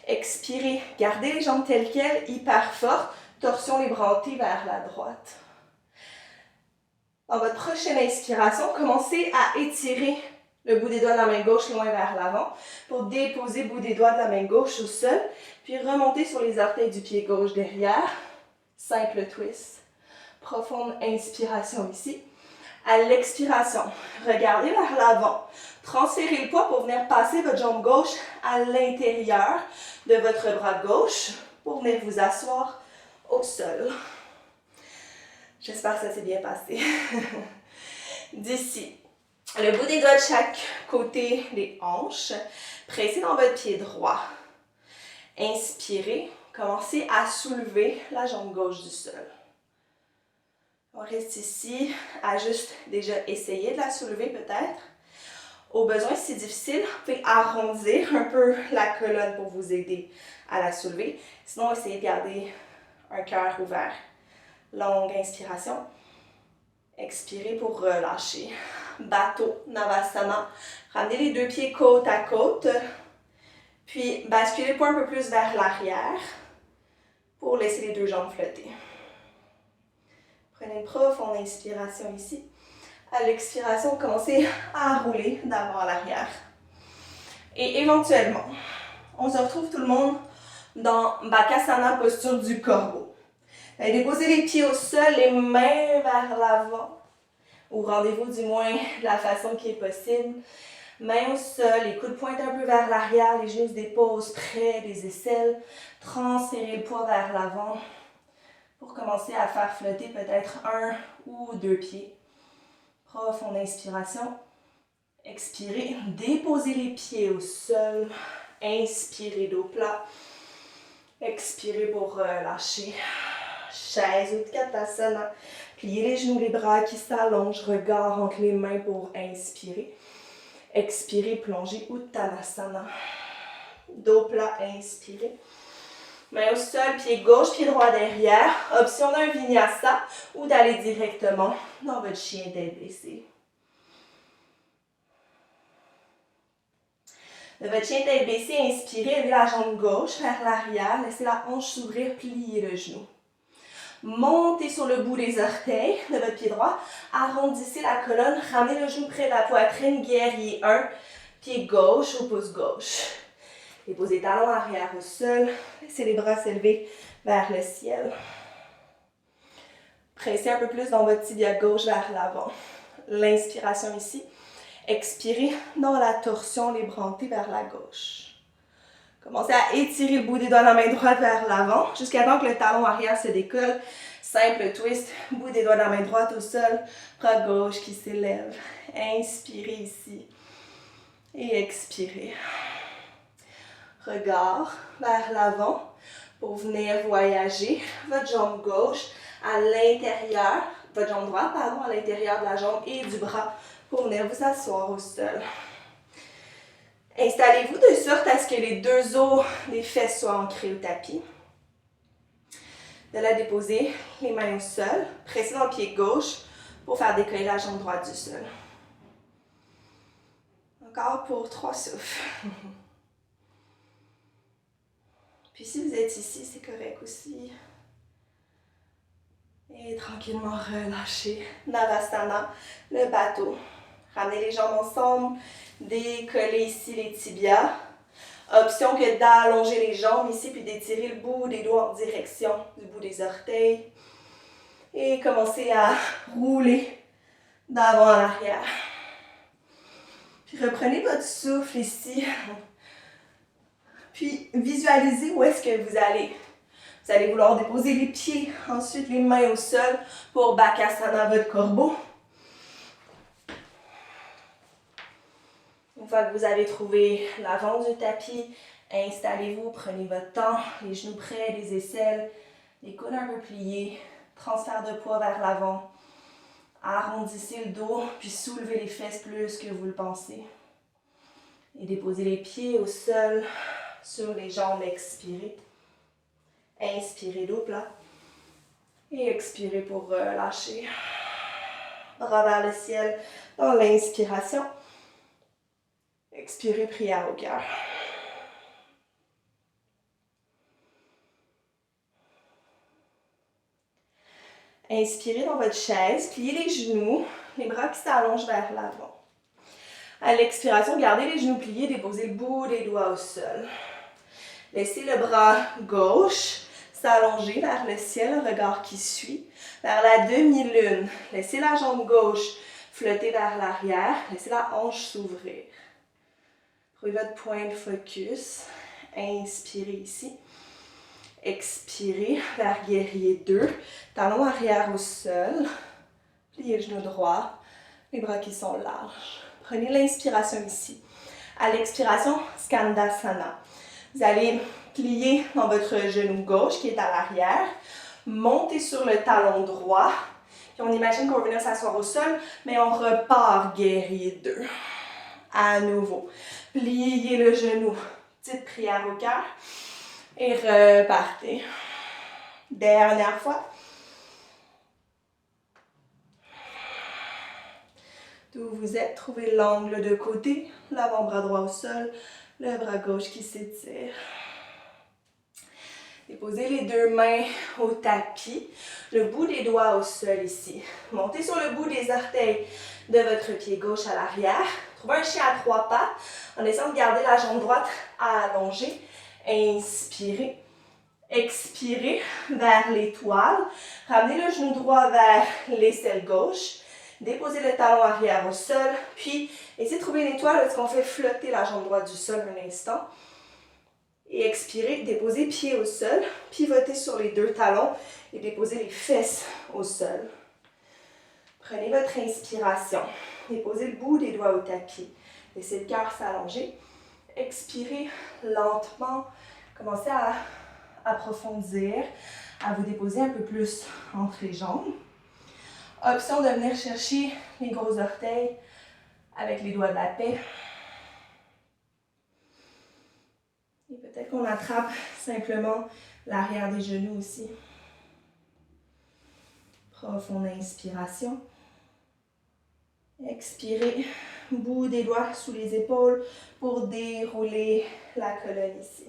Expirez. Gardez les jambes telles quelles, hyper fortes. Torsion les bras vers la droite. Dans votre prochaine inspiration, commencez à étirer le bout des doigts de la main gauche loin vers l'avant pour déposer le bout des doigts de la main gauche au sol, puis remonter sur les orteils du pied gauche derrière. Simple twist. Profonde inspiration ici. À l'expiration, regardez vers l'avant. Transférez le poids pour venir passer votre jambe gauche à l'intérieur de votre bras gauche pour venir vous asseoir au sol. J'espère que ça s'est bien passé. D'ici, le bout des doigts de chaque côté des hanches. Pressez dans votre pied droit. Inspirez. Commencez à soulever la jambe gauche du sol. On reste ici à juste déjà essayer de la soulever peut-être. Au besoin, si c'est difficile, vous pouvez arrondir un peu la colonne pour vous aider à la soulever. Sinon, essayez de garder un cœur ouvert. Longue inspiration. Expirez pour relâcher. Bateau, Navasana. Ramenez les deux pieds côte à côte. Puis basculez le poids un peu plus vers l'arrière pour laisser les deux jambes flotter. Prenez une profonde inspiration ici. À l'expiration, commencez à rouler d'avant à l'arrière. Et éventuellement, on se retrouve tout le monde dans Bakasana, posture du corbeau. Déposez les pieds au sol, les mains vers l'avant. Ou rendez-vous du moins de la façon qui est possible. Mains au sol, les coudes pointent un peu vers l'arrière, les genoux se déposent près des aisselles. Transférez le poids vers l'avant pour commencer à faire flotter peut-être un ou deux pieds. Profonde inspiration. Expirez, déposez les pieds au sol. Inspirez dos plat. Expirez pour relâcher. Chaise Utkatasana. Pliez les genoux, les bras qui s'allongent. Regard entre les mains pour inspirer. Expirez, plongez Uttanasana. Dos plat, inspirez. Main au sol, pied gauche, pied droit derrière. Option d'un vinyasa ou d'aller directement dans votre chien tête baissée. De votre chien tête baissée, inspirez, levez la jambe gauche vers l'arrière. Laissez la hanche s'ouvrir, pliez le genou. Montez sur le bout des orteils de votre pied droit. Arrondissez la colonne. Ramenez le genou près de la poitrine. Guerrier 1. Pied gauche au pouce gauche. Déposez les talons arrière au sol. Laissez les bras s'élever vers le ciel. Pressez un peu plus dans votre tibia gauche vers l'avant. L'inspiration ici. Expirez dans la torsion, les bras montés vers la gauche. Commencez à étirer le bout des doigts de la main droite vers l'avant jusqu'à temps que le talon arrière se décolle. Simple twist, bout des doigts de la main droite au sol, bras gauche qui s'élève. Inspirez ici et expirez. Regard vers l'avant pour venir voyager votre jambe gauche à l'intérieur, votre jambe droite, pardon, à l'intérieur de la jambe et du bras pour venir vous asseoir au sol. Installez-vous de sorte à ce que les deux os des fesses soient ancrés au tapis. De là, déposez les mains au sol, pressez dans le pied gauche pour faire décoller la jambe droite du sol. Encore pour 3 souffles. Puis si vous êtes ici, c'est correct aussi. Et tranquillement relâchez. Navasana, le bateau. Ramenez les jambes ensemble, décollez ici les tibias. Option que d'allonger les jambes ici, puis d'étirer le bout des doigts en direction du bout des orteils. Et commencez à rouler d'avant à l'arrière. Puis reprenez votre souffle ici. Puis visualisez où est-ce que vous allez. Vous allez vouloir déposer les pieds, ensuite les mains au sol pour Bakasana, votre corbeau. Une fois que vous avez trouvé l'avant du tapis, installez-vous, prenez votre temps, les genoux près des aisselles, les coudes un peu pliés, transfert de poids vers l'avant. Arrondissez le dos, puis soulevez les fesses plus que vous le pensez. Et déposez les pieds au sol, sur les jambes, expirez. Inspirez dos plat. Et expirez pour relâcher. Bras vers le ciel dans l'inspiration. Expirez, prière au cœur. Inspirez dans votre chaise, pliez les genoux, les bras qui s'allongent vers l'avant. À l'expiration, gardez les genoux pliés, déposez le bout des doigts au sol. Laissez le bras gauche s'allonger vers le ciel, le regard qui suit, vers la demi-lune. Laissez la jambe gauche flotter vers l'arrière, laissez la hanche s'ouvrir. Trouvez votre point de focus. Inspirez ici. Expirez vers guerrier 2. Talon arrière au sol. Pliez le genou droit. Les bras qui sont larges. Prenez l'inspiration ici. À l'expiration, Skandasana. Vous allez plier dans votre genou gauche qui est à l'arrière. Montez sur le talon droit. Puis on imagine qu'on va venir s'asseoir au sol, mais on repart guerrier 2. À nouveau. Pliez le genou. Petite prière au cœur. Et repartez. Dernière fois. D'où vous êtes, trouvez l'angle de côté, l'avant-bras droit au sol, le bras gauche qui s'étire. Déposez les deux mains au tapis, le bout des doigts au sol ici. Montez sur le bout des orteils de votre pied gauche à l'arrière. Trouvez un chien à 3 pattes en essayant de garder la jambe droite allongée. Inspirez. Expirez vers l'étoile. Ramenez le genou droit vers l'aisselle gauche. Déposez le talon arrière au sol. Puis, essayez de trouver une étoile parce qu'on fait flotter la jambe droite du sol un instant. Et expirez, déposez pied au sol. Pivotez sur les deux talons et déposez les fesses au sol. Prenez votre inspiration. Déposez le bout des doigts au tapis. Laissez le cœur s'allonger. Expirez lentement. Commencez à approfondir, à vous déposer un peu plus entre les jambes. Option de venir chercher les gros orteils avec les doigts de la paix. Et peut-être qu'on attrape simplement l'arrière des genoux aussi. Profonde inspiration. Expirez, bout des doigts sous les épaules pour dérouler la colonne ici.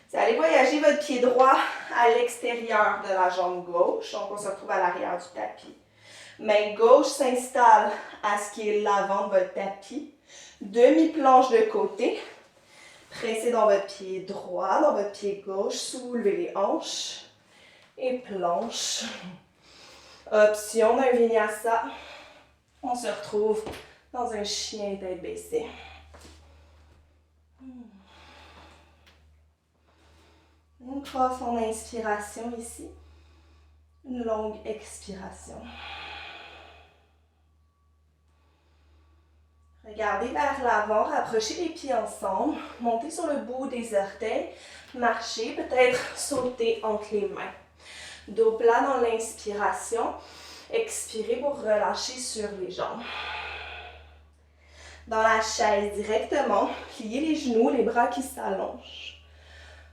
Vous allez voyager votre pied droit à l'extérieur de la jambe gauche. Donc, on se retrouve à l'arrière du tapis. Main gauche s'installe à ce qui est l'avant de votre tapis. Demi-planche de côté. Pressez dans votre pied droit, dans votre pied gauche. Soulevez les hanches. Et planche. Option d'un vinyasa. On se retrouve dans un chien tête baissée. Une profonde inspiration ici. Une longue expiration. Regardez vers l'avant, rapprochez les pieds ensemble. Montez sur le bout des orteils. Marchez, peut-être sauter entre les mains. Dos plat dans l'inspiration. Expirez pour relâcher sur les jambes. Dans la chaise directement, pliez les genoux, les bras qui s'allongent.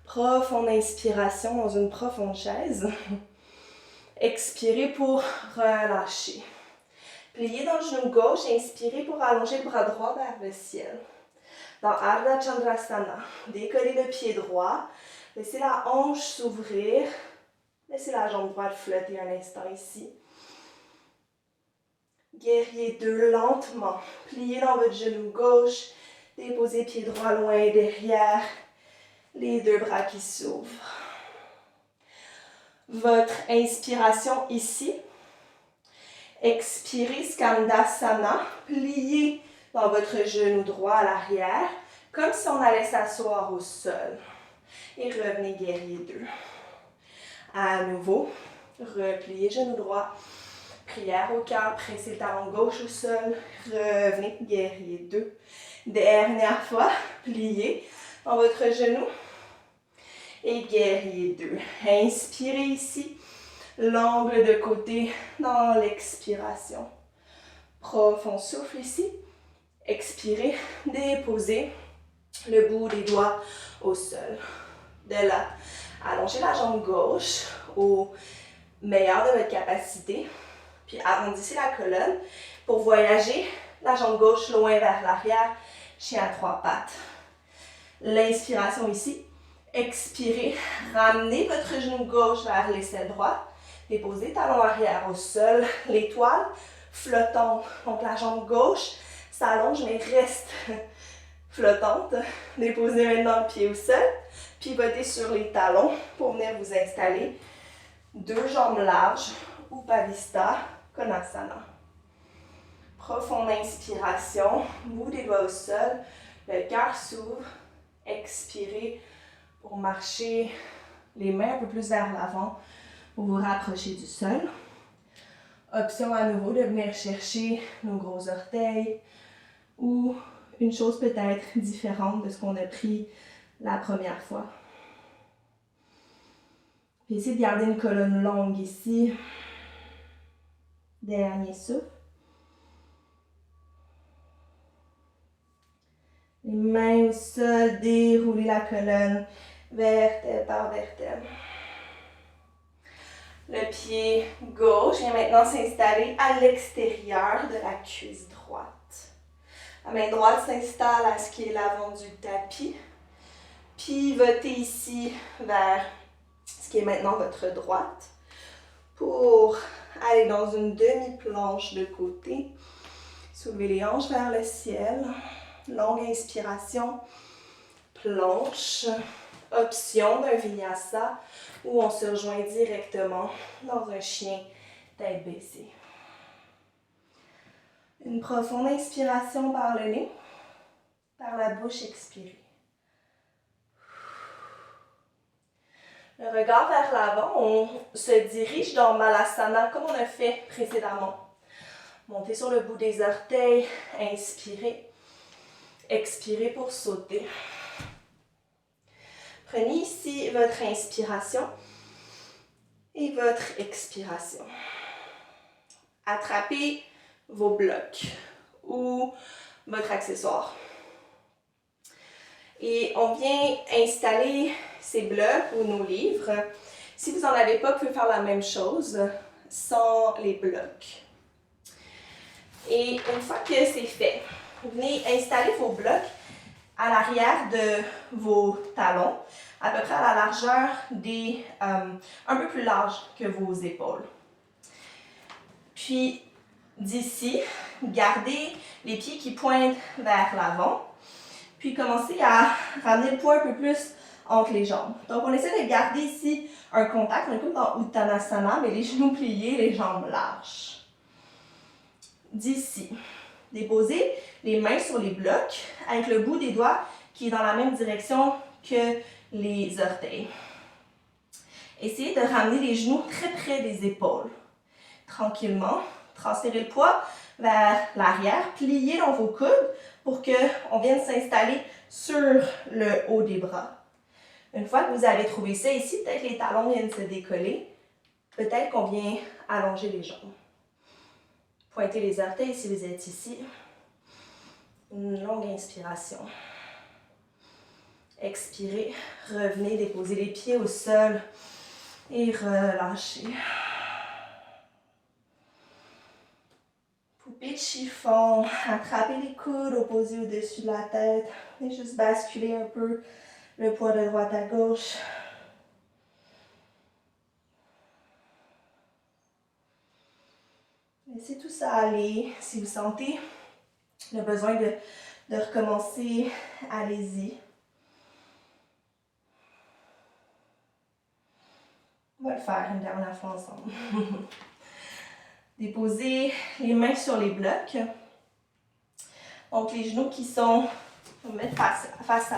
Profonde inspiration dans une profonde chaise. Expirez pour relâcher. Pliez dans le genou gauche, inspirez pour allonger le bras droit vers le ciel. Dans Ardha Chandrasana, décollez le pied droit. Laissez la hanche s'ouvrir. Laissez la jambe droite flotter un instant ici. Guerrier 2, lentement. Pliez dans votre genou gauche. Déposez pied droit loin derrière. Les deux bras qui s'ouvrent. Votre inspiration ici. Expirez Skandasana. Pliez dans votre genou droit à l'arrière, comme si on allait s'asseoir au sol. Et revenez guerrier 2. À nouveau, repliez genou droit. Prière au cœur, pressez le talon gauche au sol. Revenez, guerrier 2. Dernière fois, pliez dans votre genou. Et guerrier 2. Inspirez ici. L'angle de côté dans l'expiration. Profond souffle ici. Expirez, déposez le bout des doigts au sol. De là, allongez la jambe gauche au meilleur de votre capacité. Puis arrondissez la colonne pour voyager la jambe gauche loin vers l'arrière, chien à 3 pattes. L'inspiration ici. Expirez, ramenez votre genou gauche vers l'aisselle droite. Déposez talon arrière au sol, l'étoile flottante. Donc la jambe gauche s'allonge mais reste flottante. Déposez maintenant le pied au sol. Pivotez sur les talons pour venir vous installer. Deux jambes larges, Upavistha Konasana. Profonde inspiration, bout des doigts au sol, le cœur s'ouvre. Expirez pour marcher les mains un peu plus vers l'avant pour vous rapprocher du sol. Option à nouveau de venir chercher nos gros orteils ou une chose peut-être différente de ce qu'on a pris la première fois. Puis essayez de garder une colonne longue ici. Dernier souffle. Les mains au sol, déroulez la colonne, vertèbre par vertèbre. Le pied gauche vient maintenant s'installer à l'extérieur de la cuisse droite. La main droite s'installe à ce qui est l'avant du tapis. Pivotez ici vers ce qui est maintenant votre droite pour aller dans une demi-planche de côté. Soulevez les hanches vers le ciel. Longue inspiration. Planche. Option d'un vinyasa où on se rejoint directement dans un chien tête baissée. Une profonde inspiration par le nez. Par la bouche, expirez. Le regard vers l'avant, on se dirige dans Malasana comme on a fait précédemment. Montez sur le bout des orteils, inspirez. Expirez pour sauter. Prenez ici votre inspiration et votre expiration. Attrapez vos blocs ou votre accessoire. Et on vient installer ces blocs ou nos livres. Si vous n'en avez pas, vous pouvez faire la même chose sans les blocs. Et une fois que c'est fait, vous venez installer vos blocs à l'arrière de vos talons, à peu près à la largeur un peu plus large que vos épaules. Puis d'ici, gardez les pieds qui pointent vers l'avant. Puis commencez à ramener le poids un peu plus entre les jambes. Donc on essaie de garder ici un contact, on est comme dans Uttanasana, mais les genoux pliés, les jambes lâches. D'ici, déposez les mains sur les blocs avec le bout des doigts qui est dans la même direction que les orteils. Essayez de ramener les genoux très près des épaules. Tranquillement, transférez le poids vers l'arrière, pliez dans vos coudes pour qu'on vienne s'installer sur le haut des bras. Une fois que vous avez trouvé ça ici, peut-être les talons viennent se décoller. Peut-être qu'on vient allonger les jambes. Pointez les orteils si vous êtes ici. Une longue inspiration. Expirez, revenez, déposez les pieds au sol et relâchez. Poupée de chiffon, attrapez les coudes, opposés au-dessus de la tête et juste basculer un peu le poids de droite à gauche. Laissez tout ça aller. Si vous sentez le besoin de recommencer, allez-y. On va le faire une dernière fois ensemble. Déposez les mains sur les blocs. Donc les genoux qui sont, on va mettre face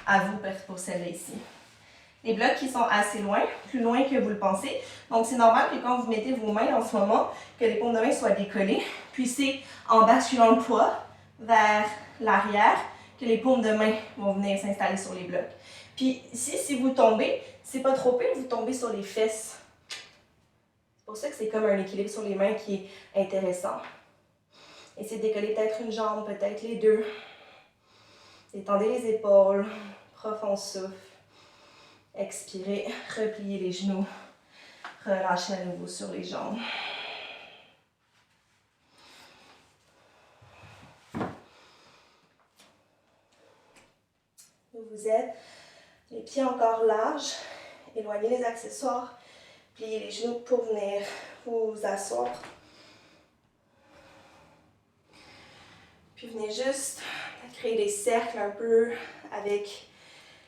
à vous pour celle-là ici. Les blocs qui sont assez loin, plus loin que vous le pensez. Donc c'est normal que quand vous mettez vos mains en ce moment, que les paumes de main soient décollées. Puis c'est en basculant le poids vers l'arrière que les paumes de main vont venir s'installer sur les blocs. Puis ici, si vous tombez, c'est pas trop pire, vous tombez sur les fesses. C'est pour ça que c'est comme un équilibre sur les mains qui est intéressant. Essayez de décoller peut-être une jambe, peut-être les deux. Détendez les épaules, profond souffle. Expirez, repliez les genoux. Relâchez à nouveau sur les jambes. Où vous êtes, les pieds encore larges. Éloignez les accessoires. Pliez les genoux pour venir vous asseoir. Puis venez juste créer des cercles un peu avec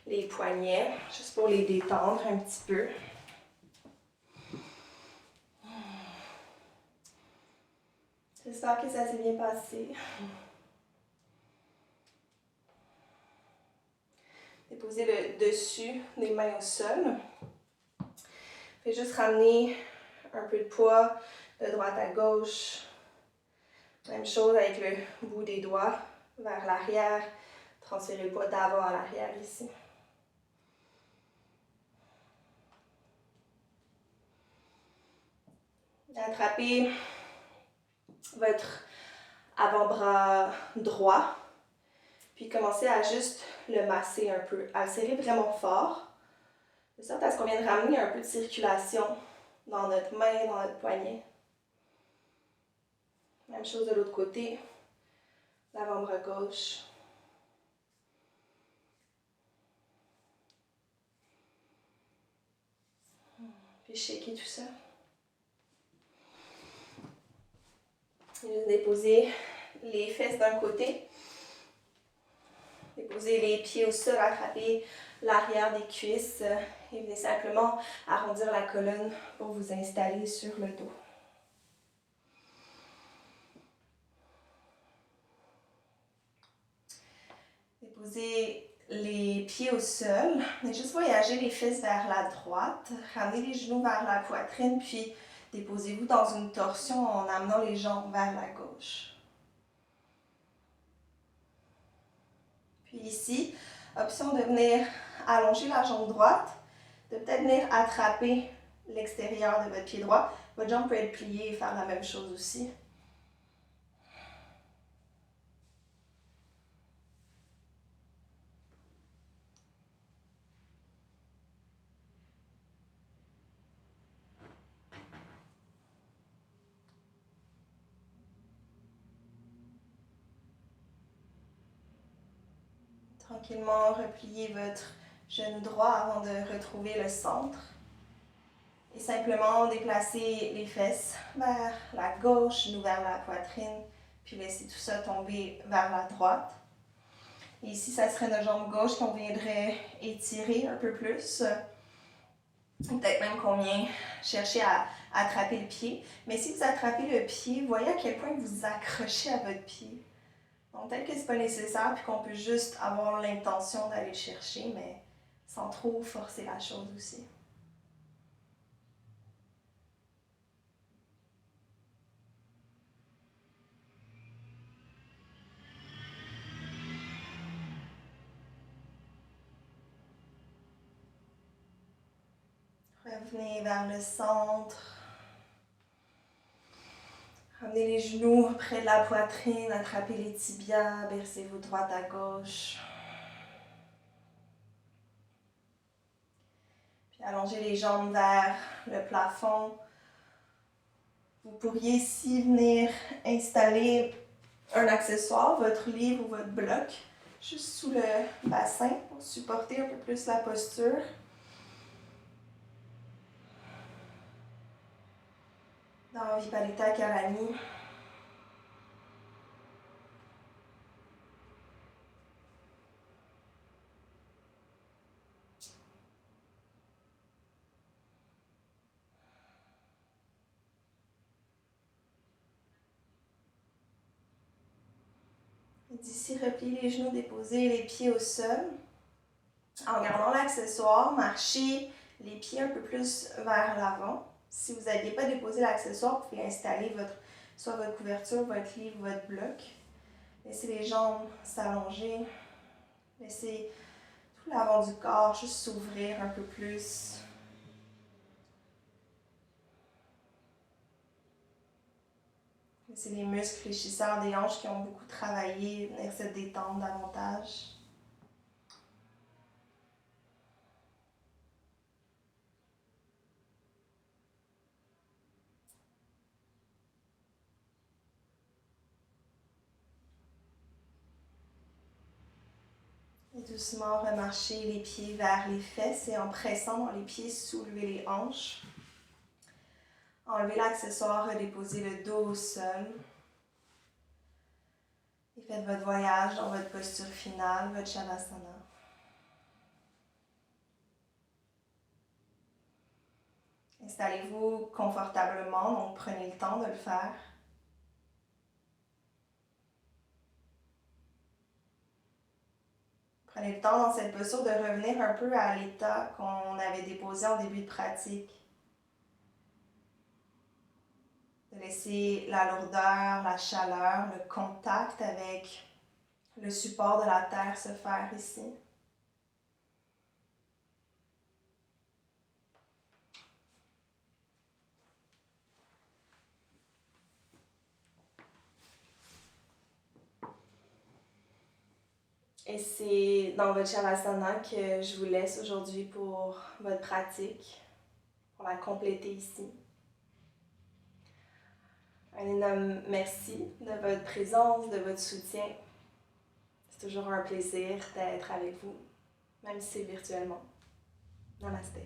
les poignets, juste pour les détendre un petit peu. J'espère que ça s'est bien passé. Déposez le dessus des mains au sol. Faites juste ramener un peu de poids de droite à gauche. Même chose avec le bout des doigts vers l'arrière. Transférez le poids d'avant à l'arrière ici. Attrapez votre avant-bras droit. Puis commencez à juste le masser un peu, à le serrer vraiment fort, de sorte à ce qu'on vienne ramener un peu de circulation dans notre main, dans notre poignet. Même chose de l'autre côté, l'avant-bras gauche. Puis shaker tout ça. Juste déposer les fesses d'un côté. Déposez les pieds au sol, attrapez l'arrière des cuisses et venez simplement arrondir la colonne pour vous installer sur le dos. Déposez les pieds au sol, et juste voyager les fesses vers la droite, ramenez les genoux vers la poitrine, puis déposez-vous dans une torsion en amenant les jambes vers la gauche. Puis ici, option de venir allonger la jambe droite, de peut-être venir attraper l'extérieur de votre pied droit. Votre jambe peut être pliée et faire la même chose aussi. Tranquillement, repliez votre genou droit avant de retrouver le centre. Et simplement déplacer les fesses vers la gauche, genou vers la poitrine, puis laissez tout ça tomber vers la droite. Et ici, ça serait notre jambe gauche qu'on viendrait étirer un peu plus. Peut-être même qu'on vient chercher à attraper le pied. Mais si vous attrapez le pied, voyez à quel point vous accrochez à votre pied. Donc peut-être que ce n'est pas nécessaire, puis qu'on peut juste avoir l'intention d'aller le chercher, mais sans trop forcer la chose aussi. Revenez vers le centre. Ramenez les genoux près de la poitrine, attrapez les tibias, bercez-vous droite à gauche. Puis allongez les jambes vers le plafond. Vous pourriez ici venir installer un accessoire, votre livre ou votre bloc, juste sous le bassin pour supporter un peu plus la posture. Dans Viparita Karani. D'ici, repliez les genoux, déposez les pieds au sol. En gardant l'accessoire, marchez les pieds un peu plus vers l'avant. Si vous n'aviez pas déposé l'accessoire, vous pouvez installer soit votre couverture, votre livre, votre bloc. Laissez les jambes s'allonger. Laissez tout l'avant du corps juste s'ouvrir un peu plus. Laissez les muscles fléchisseurs des hanches qui ont beaucoup travaillé venir se détendre davantage. Et doucement remarcher les pieds vers les fesses et en pressant dans les pieds, soulevez les hanches. Enlevez l'accessoire, redéposez le dos au sol. Et faites votre voyage dans votre posture finale, votre Shavasana. Installez-vous confortablement, donc prenez le temps de le faire. Prenez le temps dans cette posture de revenir un peu à l'état qu'on avait déposé en début de pratique. Laissez la lourdeur, la chaleur, le contact avec le support de la terre se faire ici. Et c'est dans votre Shavasana que je vous laisse aujourd'hui pour votre pratique, pour la compléter ici. Un énorme merci de votre présence, de votre soutien. C'est toujours un plaisir d'être avec vous, même si c'est virtuellement. Namasté.